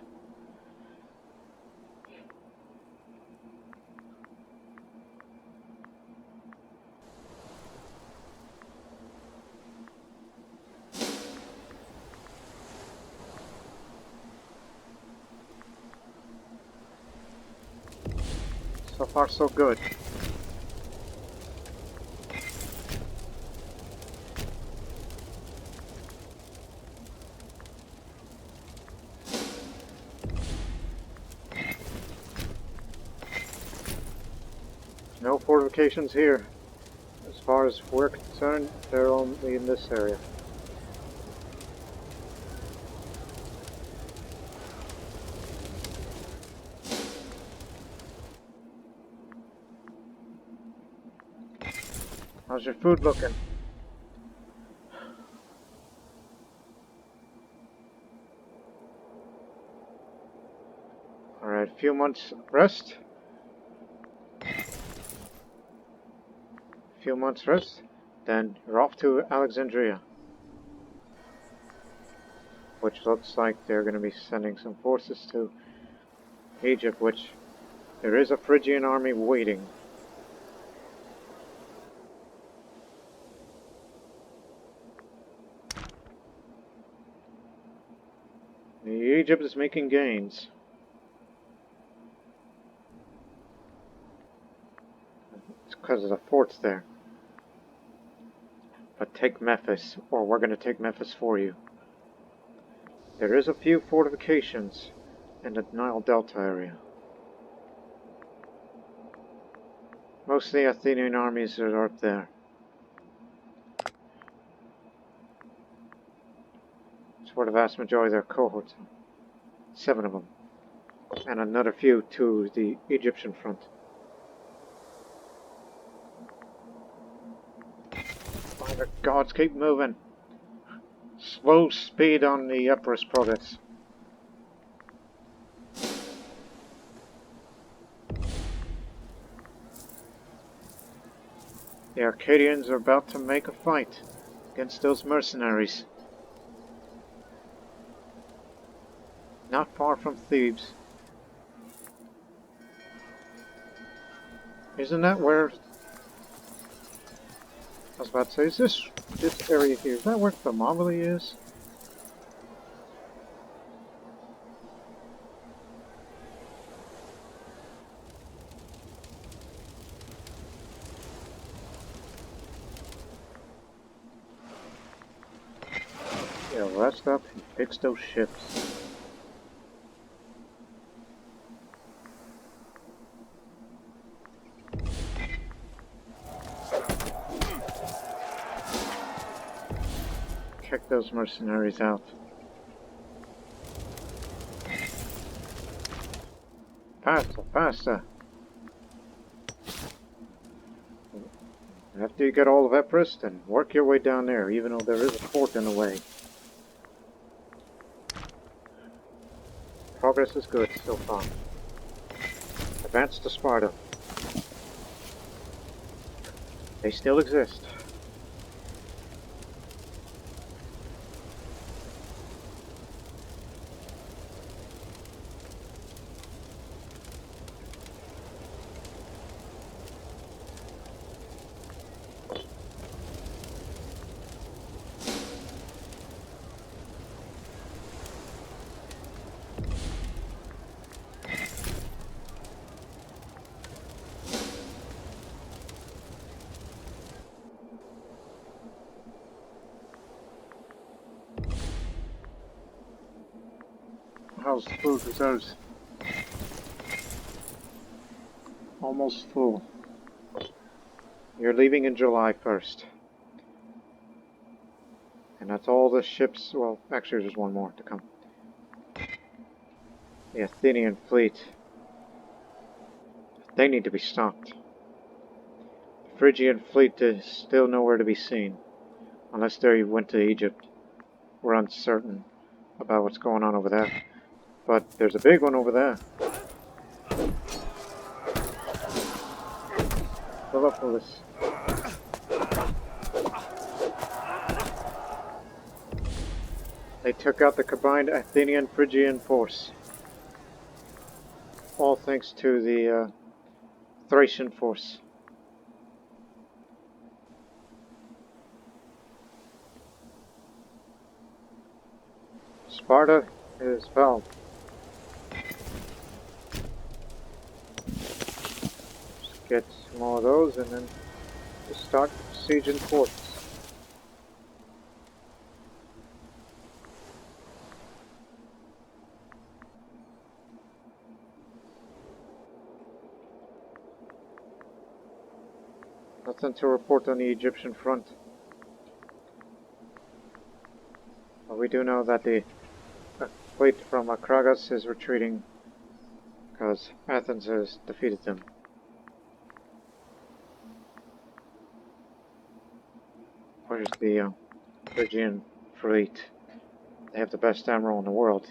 So far, so good. No fortifications here. As far as we're concerned, they're only in this area. How's your food looking? Alright, a few months rest. Few months rest, then you're off to Alexandria. Which looks like they're going to be sending some forces to Egypt, which there is a Phrygian army waiting. Egypt is making gains. It's because of the forts there. But take Memphis, or we're going to take Memphis for you. There is a few fortifications in the Nile Delta area. Most of the Athenian armies are up there. It's where the vast majority of their cohorts are. 7 of them. And another few to the Egyptian front. By the gods, keep moving. Slow speed on the Epirus progress. The Arcadians are about to make a fight against those mercenaries. Not far from Thebes. Isn't that where... I was about to say, is this area here, is that where Thermopylae is? Yeah, rest up and fix those ships. Check those mercenaries out. Faster, faster! After you get all of Epirus, then work your way down there, even though there is a fort in the way. Progress is good so far. Advance to Sparta. They still exist. ourselves food reserves. Almost full. You're leaving in July 1st. And that's all the ships, well, actually there's one more to come. The Athenian fleet. They need to be stopped. The Phrygian fleet is still nowhere to be seen. Unless they went to Egypt. We're uncertain about what's going on over there. But there's a big one over there. Fill up with this. They took out the combined Athenian-Phrygian force. All thanks to the Thracian force. Sparta is fell. Just get some more of those and then just start sieging forts. Nothing to report on the Egyptian front. But we do know that the fleet from Akragas is retreating because Athens has defeated them. Where's the Phrygian fleet? They have the best admiral in the world,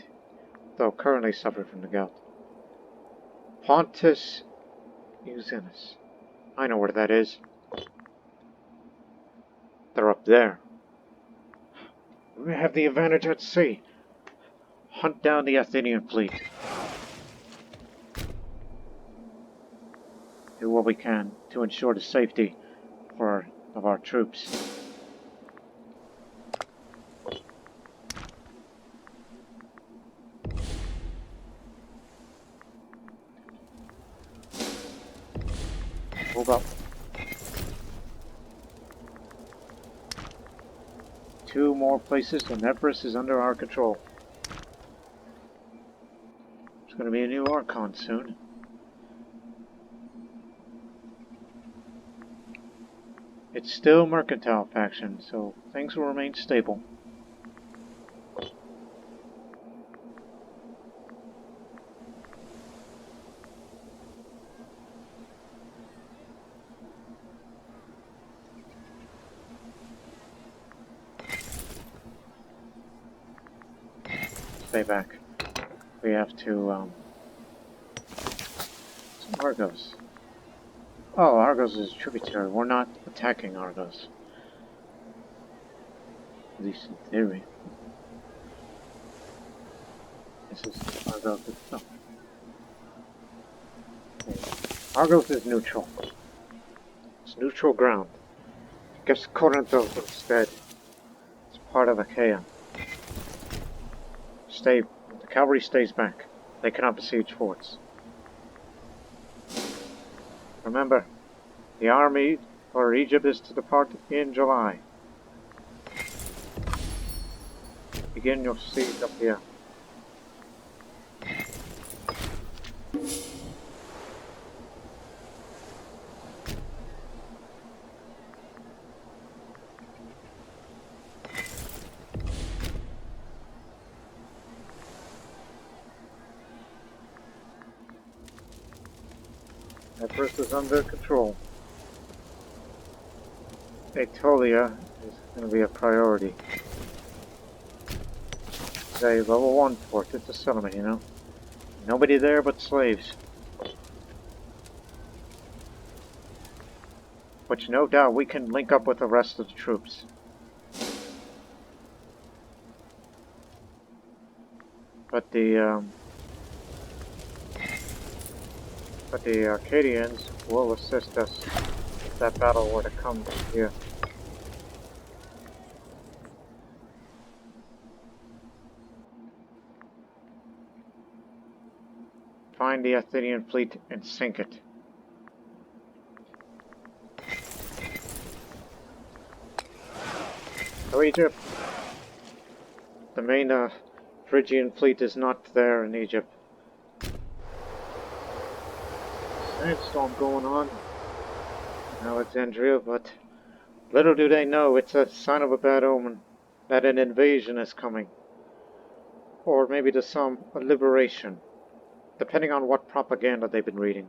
though currently suffering from the gout. Pontus Euxinus. I know where that is. They're up there. We have the advantage at sea. Hunt down the Athenian fleet. Do what we can to ensure the safety of our troops. Move up. 2 more places and Epirus is under our control. There's going to be a new Archon soon. It's still mercantile faction, so things will remain stable. Stay back. We have to, some Argos. Oh, Argos is tributary. We're not attacking Argos. At least in theory. This is Argos itself. Okay. Argos is neutral. It's neutral ground. I guess Corinthos instead. It's part of Achaia. The cavalry stays back. They cannot besiege forts. Remember, the army for Egypt is to depart in July. Begin your siege up here. Epirus is under control. Aetolia is going to be a priority. It's a level 1 fort. It's a settlement, you know. Nobody there but slaves. But no doubt we can link up with the rest of the troops. But the Arcadians will assist us if that battle were to come here. Find the Athenian fleet and sink it. So Egypt, the main Phrygian fleet is not there in Egypt. Sandstorm going on in Alexandria, but little do they know it's a sign of a bad omen that an invasion is coming. Or maybe there's some liberation, depending on what propaganda they've been reading.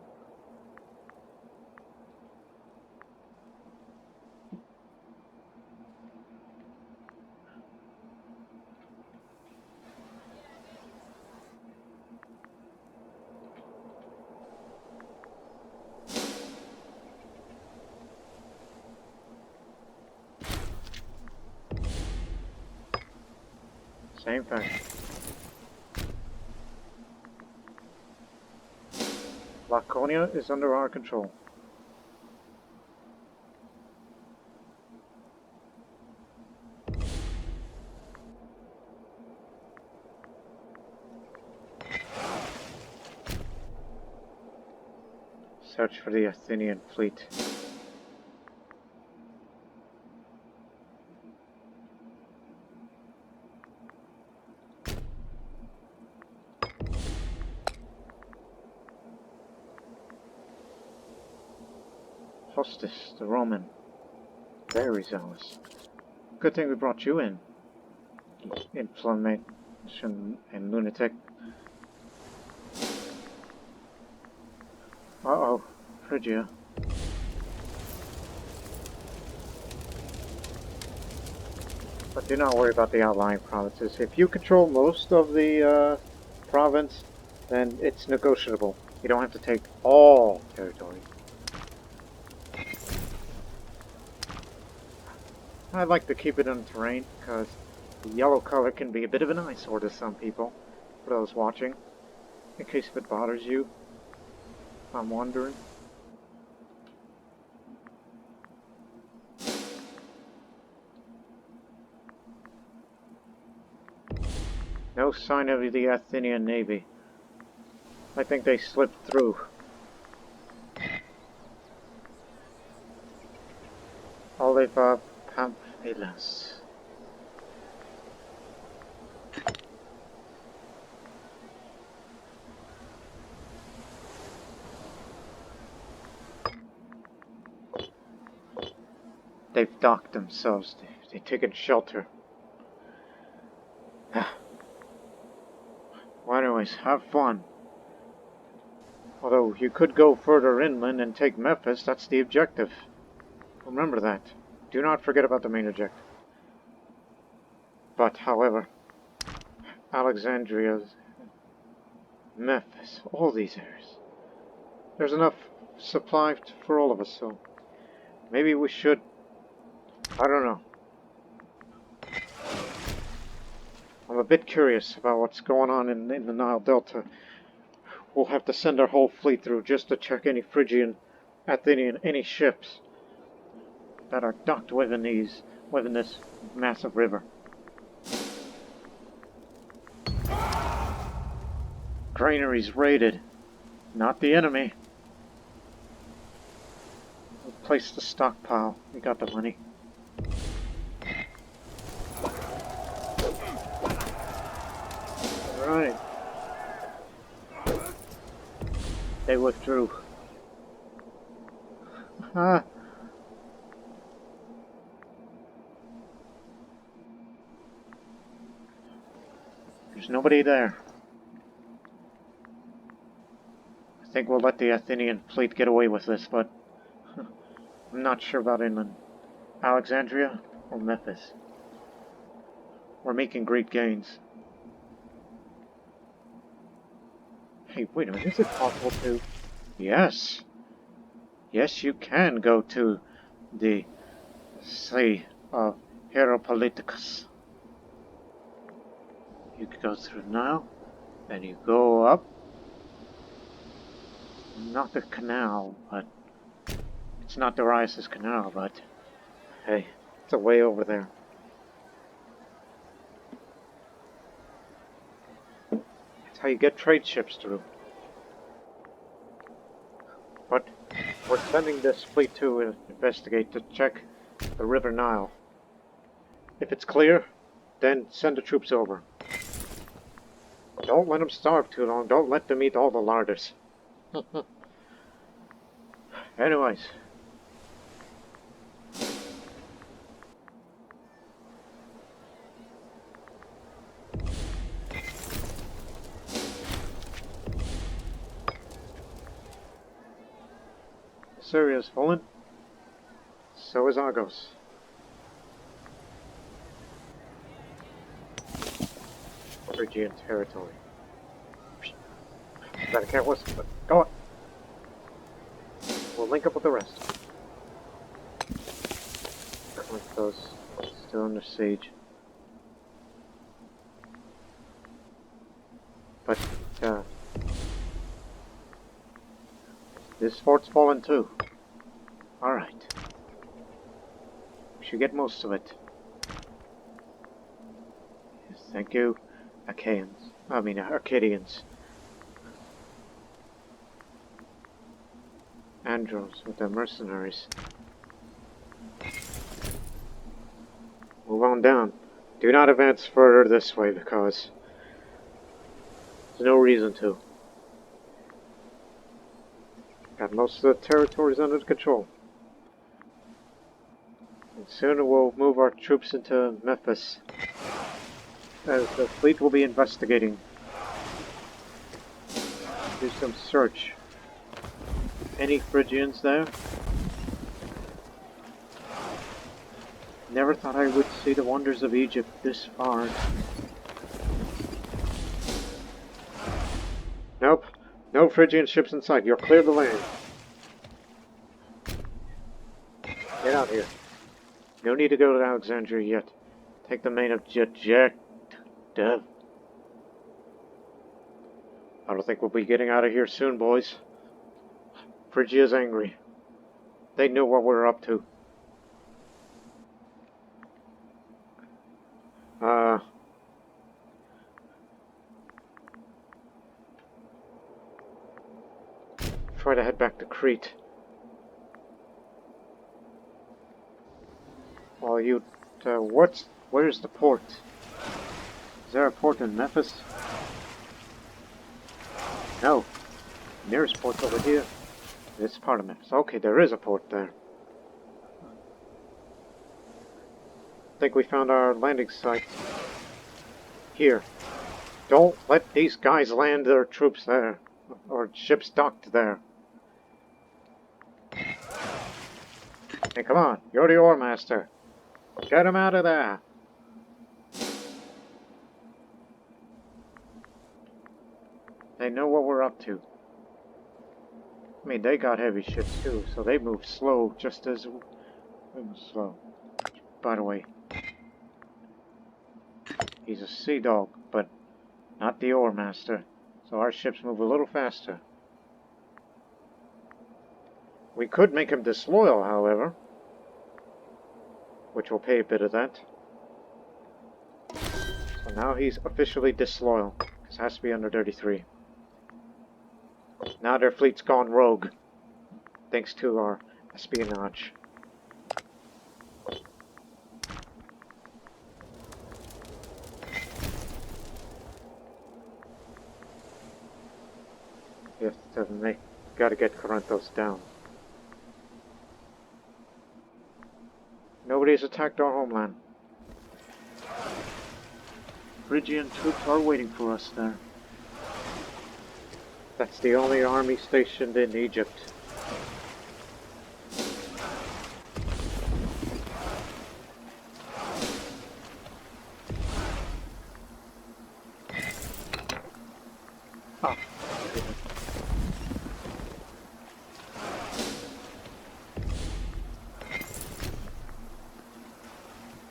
Same thing. Laconia is under our control. Search for the Athenian fleet. Hostis, the Roman. Very zealous. Good thing we brought you in. Inflammation and lunatic. Uh-oh, Phrygia. But do not worry about the outlying provinces. If you control most of the province, then it's negotiable. You don't have to take all territory. I like to keep it in terrain because the yellow color can be a bit of an eyesore to some people. For those watching, in case if it bothers you, I'm wondering. No sign of the Athenian navy. I think they slipped through. Oliva Pamphilas. They've docked themselves. They've taken shelter. Well, anyways, have fun. Although you could go further inland and take Memphis, that's the objective. Remember that. Do not forget about the main objective. But, however, Alexandria, Memphis, all these areas. There's enough supply for all of us, so maybe we should, I don't know. I'm a bit curious about what's going on in the Nile Delta. We'll have to send our whole fleet through just to check any Phrygian, Athenian, any ships that are docked within this massive river. Granaries raided, not the enemy. We'll place the stockpile. We got the money. Right. They withdrew. Ah. There's nobody there. I think we'll let the Athenian fleet get away with this, but I'm not sure about inland. Alexandria or Memphis. We're making great gains. Hey, wait a minute, is it possible to... Yes! Yes, you can go to the Sea of Hieropoliticus. You could go through now, then you go up. Not the canal, but... It's not Darius' canal, but... Hey, it's a way over there. How you get trade ships through. But we're sending this fleet to investigate, to check the River Nile. If it's clear, then send the troops over. Don't let them starve too long. Don't let them eat all the larders. Anyways. Syria's fallen. So is Argos. Phrygian territory. Gotta can't listen, but go on. We'll link up with the rest. Corinthos still under siege. But, this fort's fallen too. Alright. We should get most of it. Yes, thank you, Arcadians. Andros with their mercenaries. Move on down. Do not advance further this way because there's no reason to. Got most of the territories under control. And soon we'll move our troops into Memphis, as the fleet will be investigating. Do some search. Any Phrygians there? Never thought I would see the wonders of Egypt this far. Nope. No Phrygian ships in sight. You're clear the land. Get out here. No need to go to Alexandria yet. Take the main objective. I don't think we'll be getting out of here soon, boys. Phrygia's angry. They know what we're up to. Try to head back to Crete. Well, where's the port? Is there a port in Memphis? No. The nearest port's over here. This part of Memphis. Okay, there is a port there. I think we found our landing site. Here. Don't let these guys land their troops there. Or ships docked there. Hey, come on. You're the ore master. Get him out of there. They know what we're up to. I mean, they got heavy ships too, so they move slow just as we move slow. By the way, he's a sea dog, but not the ore master, so our ships move a little faster. We could make him disloyal, however, which will pay a bit of that. So now he's officially disloyal, because it has to be under 33. Now their fleet's gone rogue, thanks to our espionage. We have to gotta get Corinthos down. Nobody's attacked our homeland. Phrygian troops are waiting for us there. That's the only army stationed in Egypt. Ah.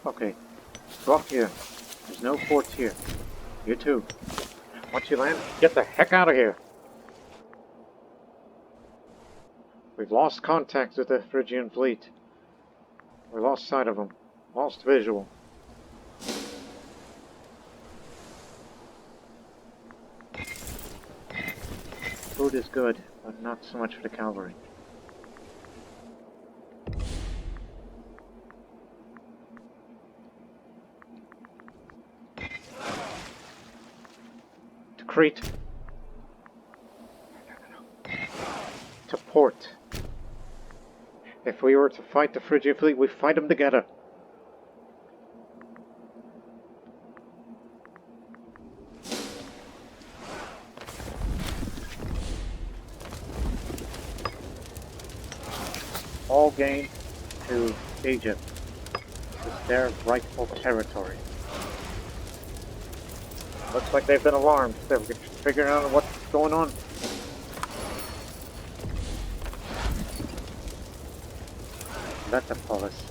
Okay, drop here. There's no forts here. You too. Once you land, get the heck out of here. We've lost contact with the Phrygian fleet. We lost sight of them. Lost visual. Food is good, but not so much for the cavalry. Crete. To port. If we were to fight the Phrygian fleet, we fight them together. All gain to Egypt. It's their rightful territory. Looks like they've been alarmed. They're figuring out what's going on. Let them pull us.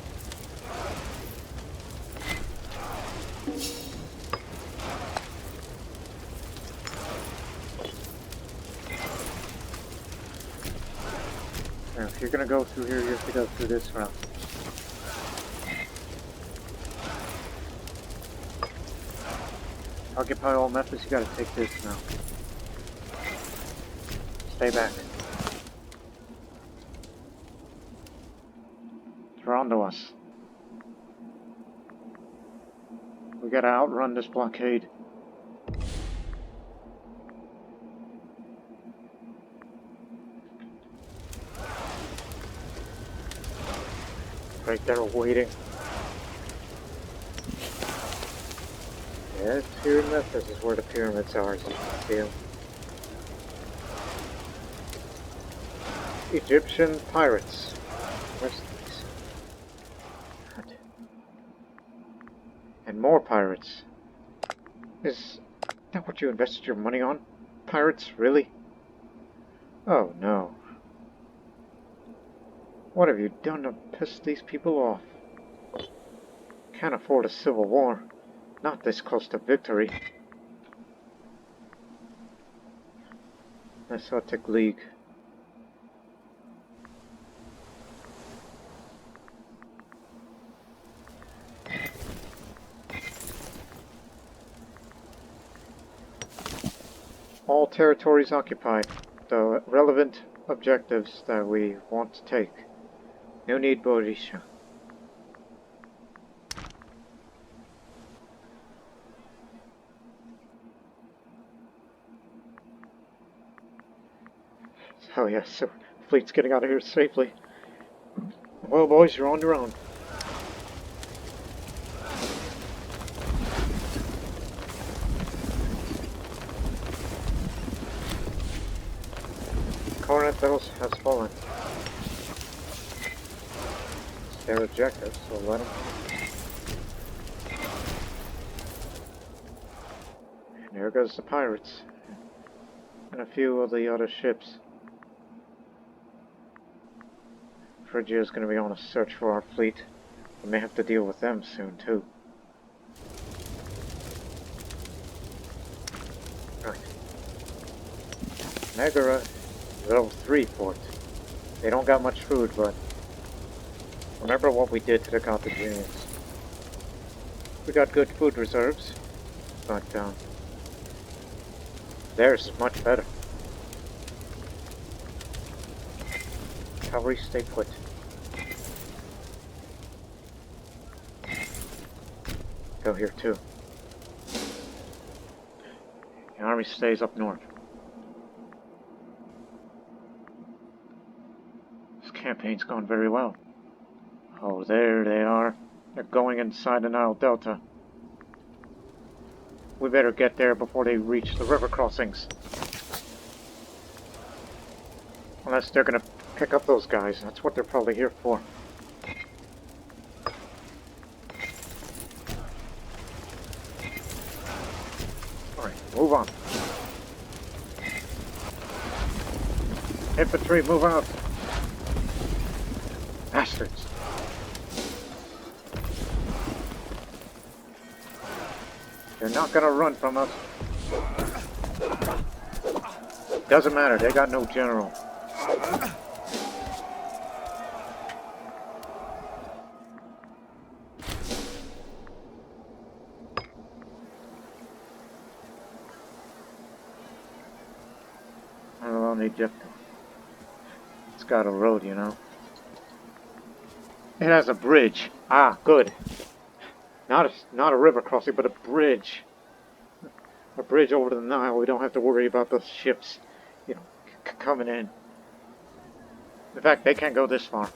Now, if you're gonna go through here, you have to go through this route. Occupy all methods, you gotta take this now. Stay back. They're onto us. We gotta outrun this blockade. Right there waiting. Yeah, here in Memphis is where the pyramids are, as you can see them. Egyptian pirates. Where's these? God. And more pirates. Is that what you invested your money on? Pirates, really? Oh no. What have you done to piss these people off? Can't afford a civil war. Not this close to victory. Mesotic League. All territories occupied. The relevant objectives that we want to take. No need Borisha. Oh yes, so fleet's getting out of here safely. Well boys, you're on your own. Corinth has fallen. It's their objective, so let them. And there goes the pirates. And a few of the other ships. Phrygia is going to be on a search for our fleet. We may have to deal with them soon too. Right. Megara, level 3 port. They don't got much food, but remember what we did to the Carthaginians. We got good food reserves, but theirs is much better. Cavalry, stay put. Go here too. The army stays up north. This campaign's gone very well. Oh, there they are. They're going inside the Nile Delta. We better get there before they reach the river crossings. Unless they're gonna pick up those guys. That's what they're probably here for. Alright, move on. Infantry, move out. Bastards. They're not gonna run from us. Doesn't matter, they got no general. On Egypt. It's got a road, you know. It has a bridge. Ah, good. Not a river crossing, but a bridge. a bridge over the Nile, we don't have to worry about those ships, you know, coming in. In fact, they can't go this far.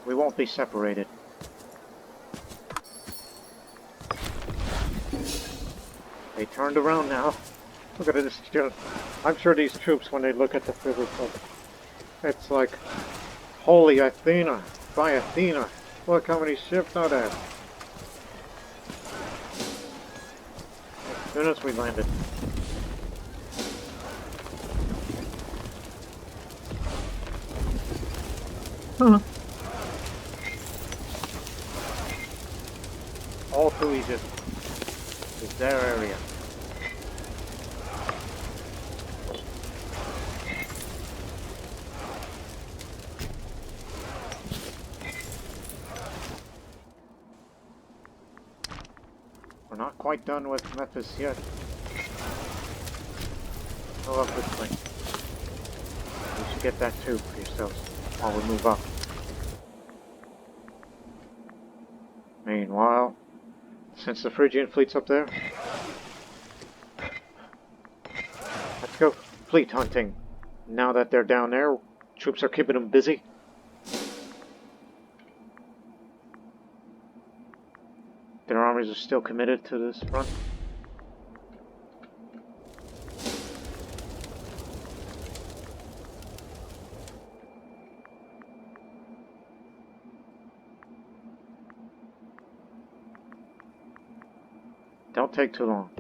We won't be separated. They turned around now. Look at this. I'm sure these troops, when they look at the river, it's like, holy Athena, by Athena. Look how many ships are there. As soon as we landed. Huh. All through Egypt is their area. We're not quite done with Memphis yet. Fill up this thing. You should get that too for yourselves while we move up. Meanwhile, since the Phrygian fleet's up there, let's go fleet hunting. Now that they're down there, troops are keeping them busy. Their armies are still committed to this front. Don't take too long.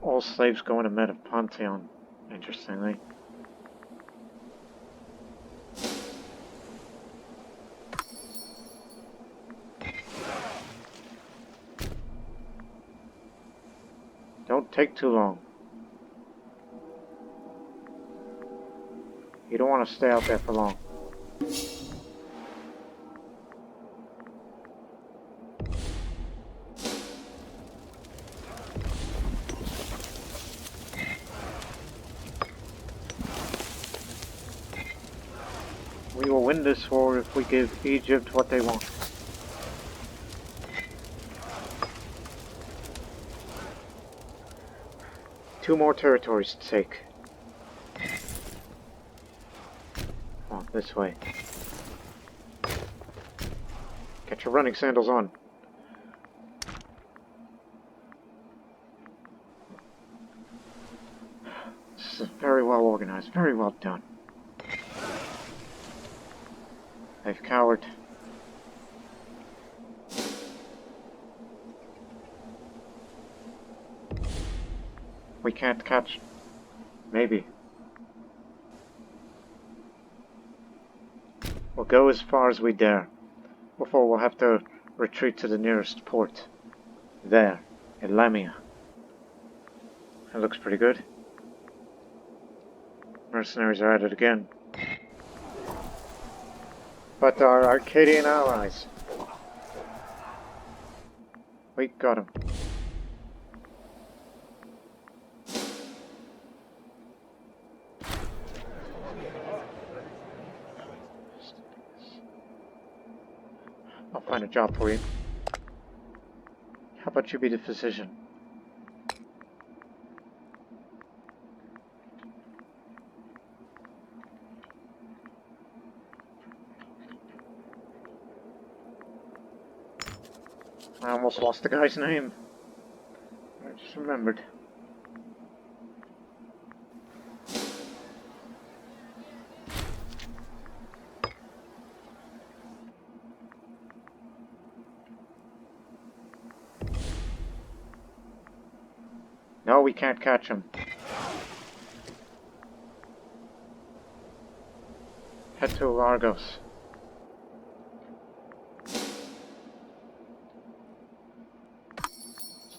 All slaves go into Metapontion, interestingly. Don't take too long. You don't want to stay out there for long. We will win this war if we give Egypt what they want. Two more territories to take. Come on, this way. Get your running sandals on. This is very well organized, very well done. They've cowered. We can't catch. Maybe. We'll go as far as we dare, before we'll have to retreat to the nearest port. There, in Lamia. That looks pretty good. Mercenaries are at it again. But our Arcadian allies. We got him. I'll find a job for you. How about you be the physician? I almost lost the guy's name. I just remembered. No, we can't catch him. Head to Argos.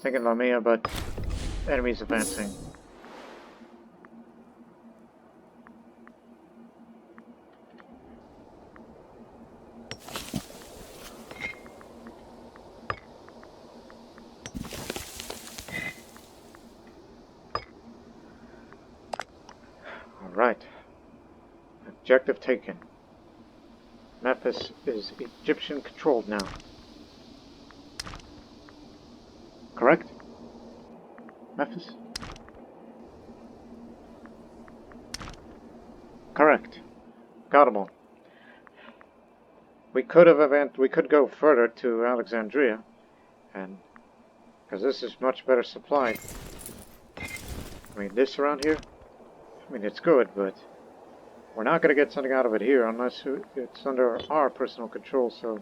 Thinking Lamia, but enemies advancing. Alright. Objective taken. Memphis is Egyptian controlled now. Correct? Memphis? Correct. Got 'em all. We could go further to Alexandria, and because this is much better supplied. I mean, this around here, I mean, it's good, but we're not going to get something out of it here unless it's under our personal control, so...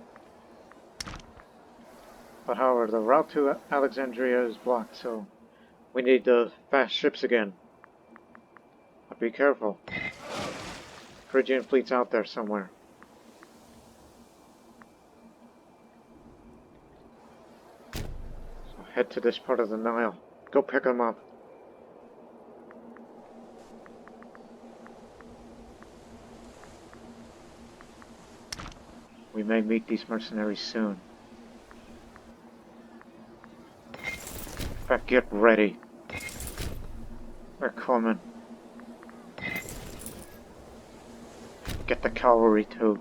But however, the route to Alexandria is blocked, so we need the fast ships again. But be careful. Phrygian fleet's out there somewhere. So head to this part of the Nile. Go pick them up. We may meet these mercenaries soon. In fact, get ready. They're coming. Get the cavalry too.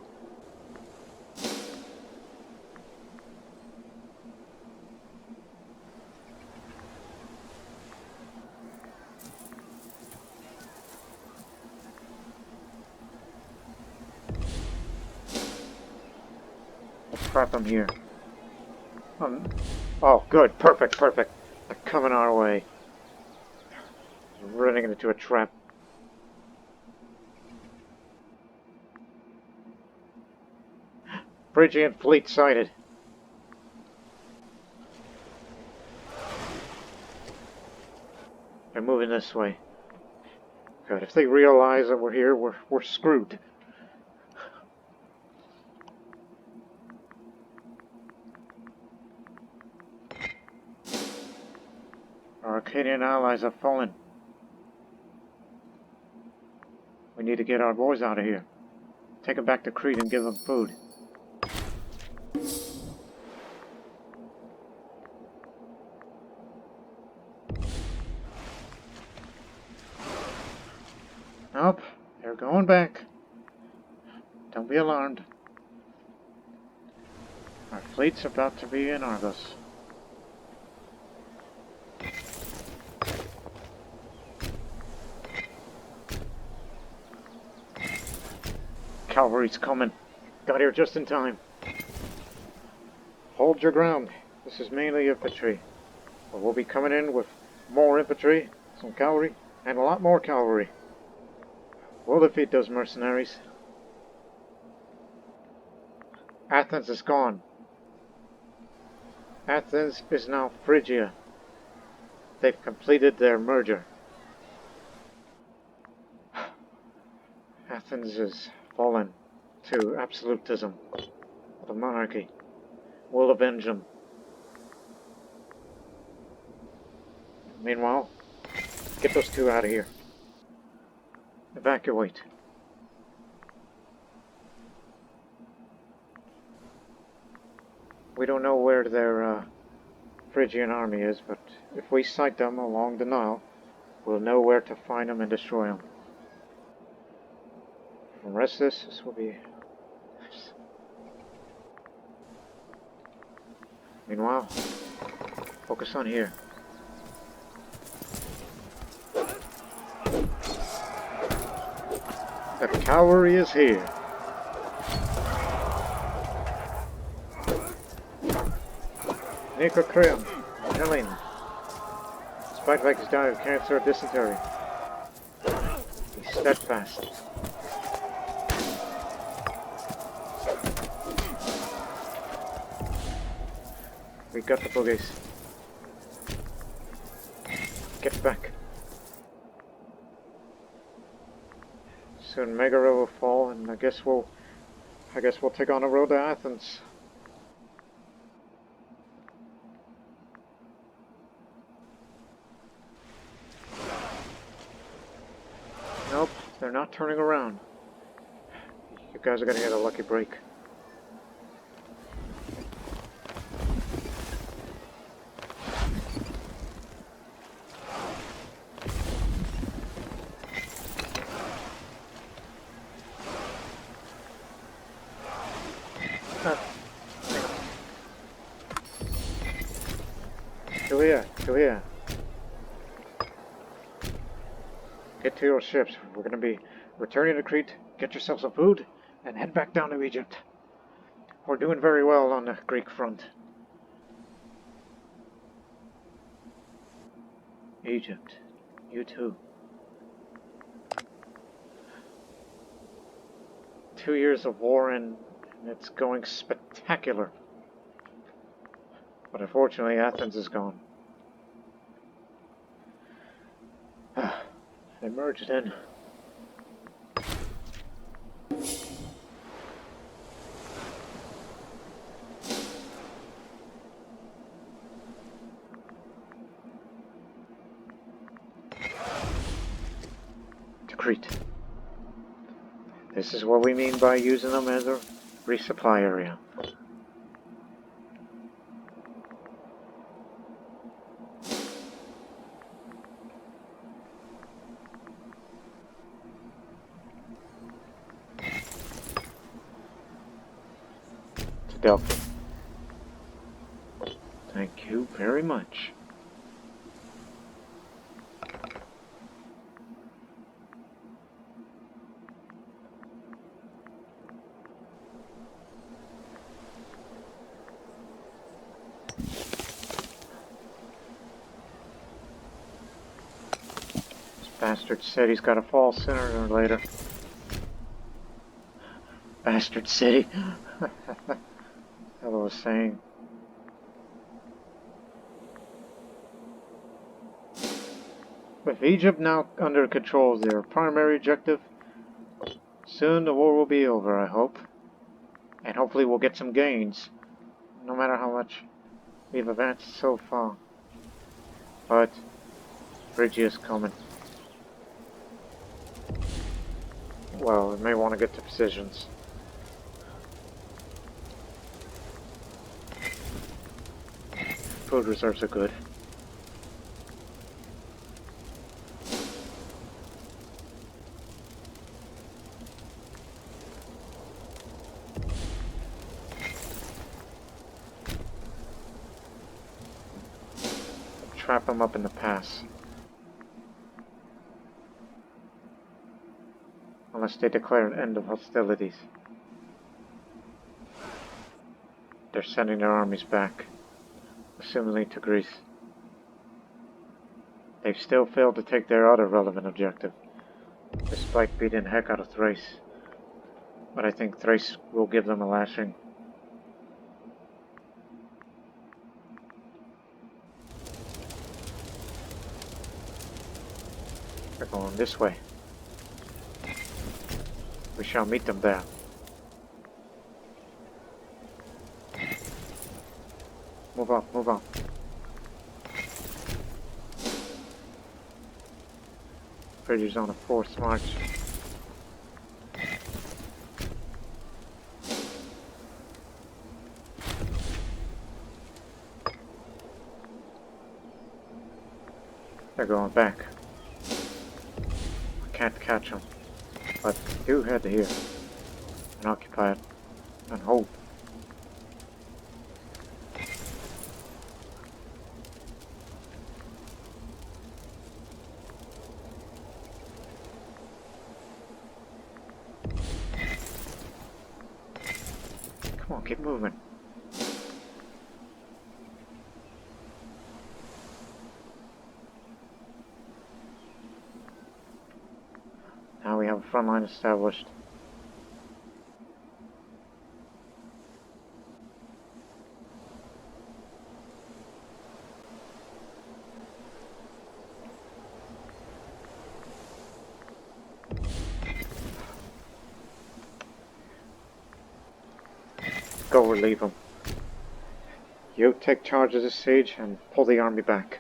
Let's trap them here. Oh, good. Perfect, perfect. They're coming our way. Running into a trap. Phrygian fleet sighted. They're moving this way. Good. If they realize that we're here, we're screwed. Our Arcadian allies have fallen. We need to get our boys out of here. Take them back to Crete and give them food. Nope, they're going back. Don't be alarmed. Our fleet's about to be in Argos. Cavalry's coming. Got here just in time. Hold your ground. This is mainly infantry. But we'll be coming in with more infantry, some cavalry, and a lot more cavalry. We'll defeat those mercenaries. Athens is gone. Athens is now Phrygia. They've completed their merger. Athens is fallen to absolutism, the monarchy. We'll avenge them. Meanwhile, get those two out of here. Evacuate. We don't know where their Phrygian army is, but if we sight them along the Nile, we'll know where to find them and destroy them. From the rest of this will be... Meanwhile, focus on here. The cavalry is here. Nicocreum, Hellenic. Despite like his die of cancer or dysentery, he's steadfast. We got the boogies. Get back. Soon Megara will fall, and I guess we'll take on the road to Athens. Nope, they're not turning around. You guys are gonna get a lucky break. to here, to here. Get to your ships. We're going to be returning to Crete. Get yourself some food and head back down to Egypt. We're doing very well on the Greek front. Egypt. You too. 2 years of war and it's going spectacular. But unfortunately Athens is gone. They merged in. To Crete. This is what we mean by using them as a resupply area. To Delphi. Thank you very much. Bastard said he's got to fall sooner or later. Bastard city. Hell was saying. With Egypt now under control of their primary objective, soon the war will be over, I hope. And hopefully we'll get some gains, no matter how much we've advanced so far. But Phrygia is coming. Well, we may want to get to positions. Food reserves are good. Trap them up in the pass. Unless they declare an end of hostilities. They're sending their armies back, assumingly to Greece. They've still failed to take their other relevant objective, despite beating the heck out of Thrace. But I think Thrace will give them a lashing. They're going this way. We shall meet them there. Move on, move on. Phrygia's on a forced march. They're going back. I can't catch them. But do head here and occupy it and hold. Come on, keep moving. Now we have a front line established. Go relieve them. You take charge of the siege and pull the army back.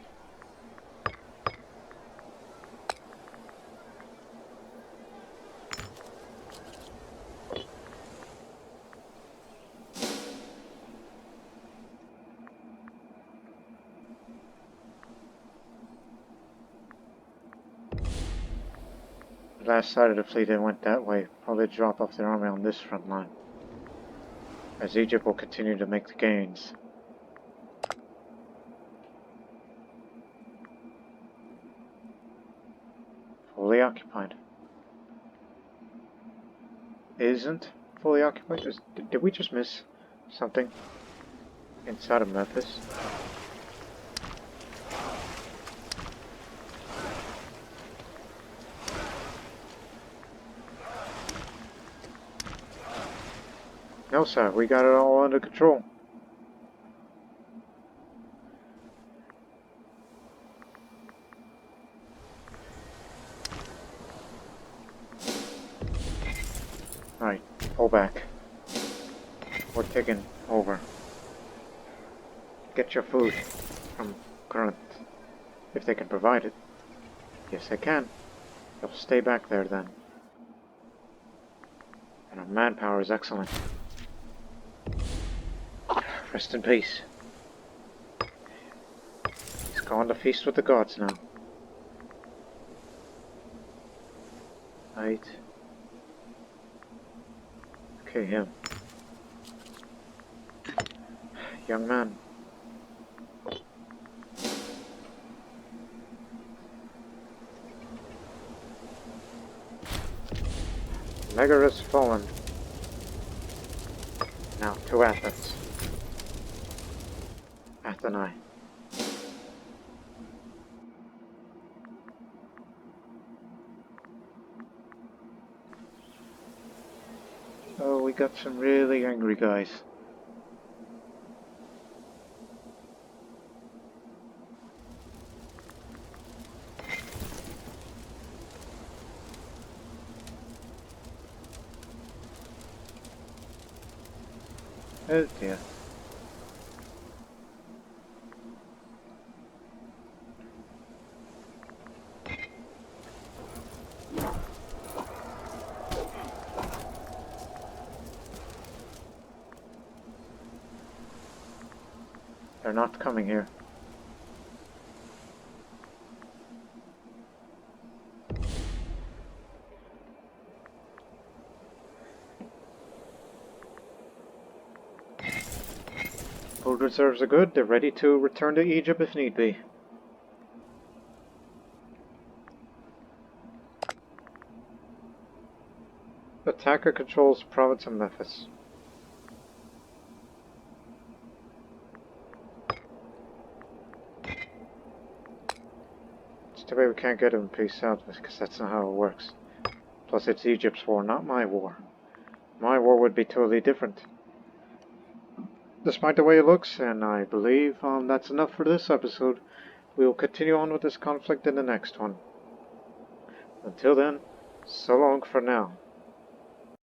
The last side of the fleet that went that way probably drop off their army on this front line, as Egypt will continue to make the gains. fully occupied. Isn't fully occupied? Did we just miss something inside of Memphis? No, sir, we got it all under control. Alright, pull back. We're taking over. Get your food from Current, if they can provide it. Yes, they can. You'll stay back there then. And our manpower is excellent. Rest in peace. He's gone to feast with the gods now. Right. Okay, him. Young man. Megaris fallen. Now to Athens. Atheni. Oh, we got some really angry guys. Oh dear. They're not coming here. Food reserves are good. They're ready to return to Egypt if need be. Attacker controls province of Memphis. It's too bad we can't get him in peace out because that's not how it works. Plus it's Egypt's war, not my war. My war would be totally different. Despite the way it looks, and I believe that's enough for this episode, we will continue on with this conflict in the next one. Until then, so long for now.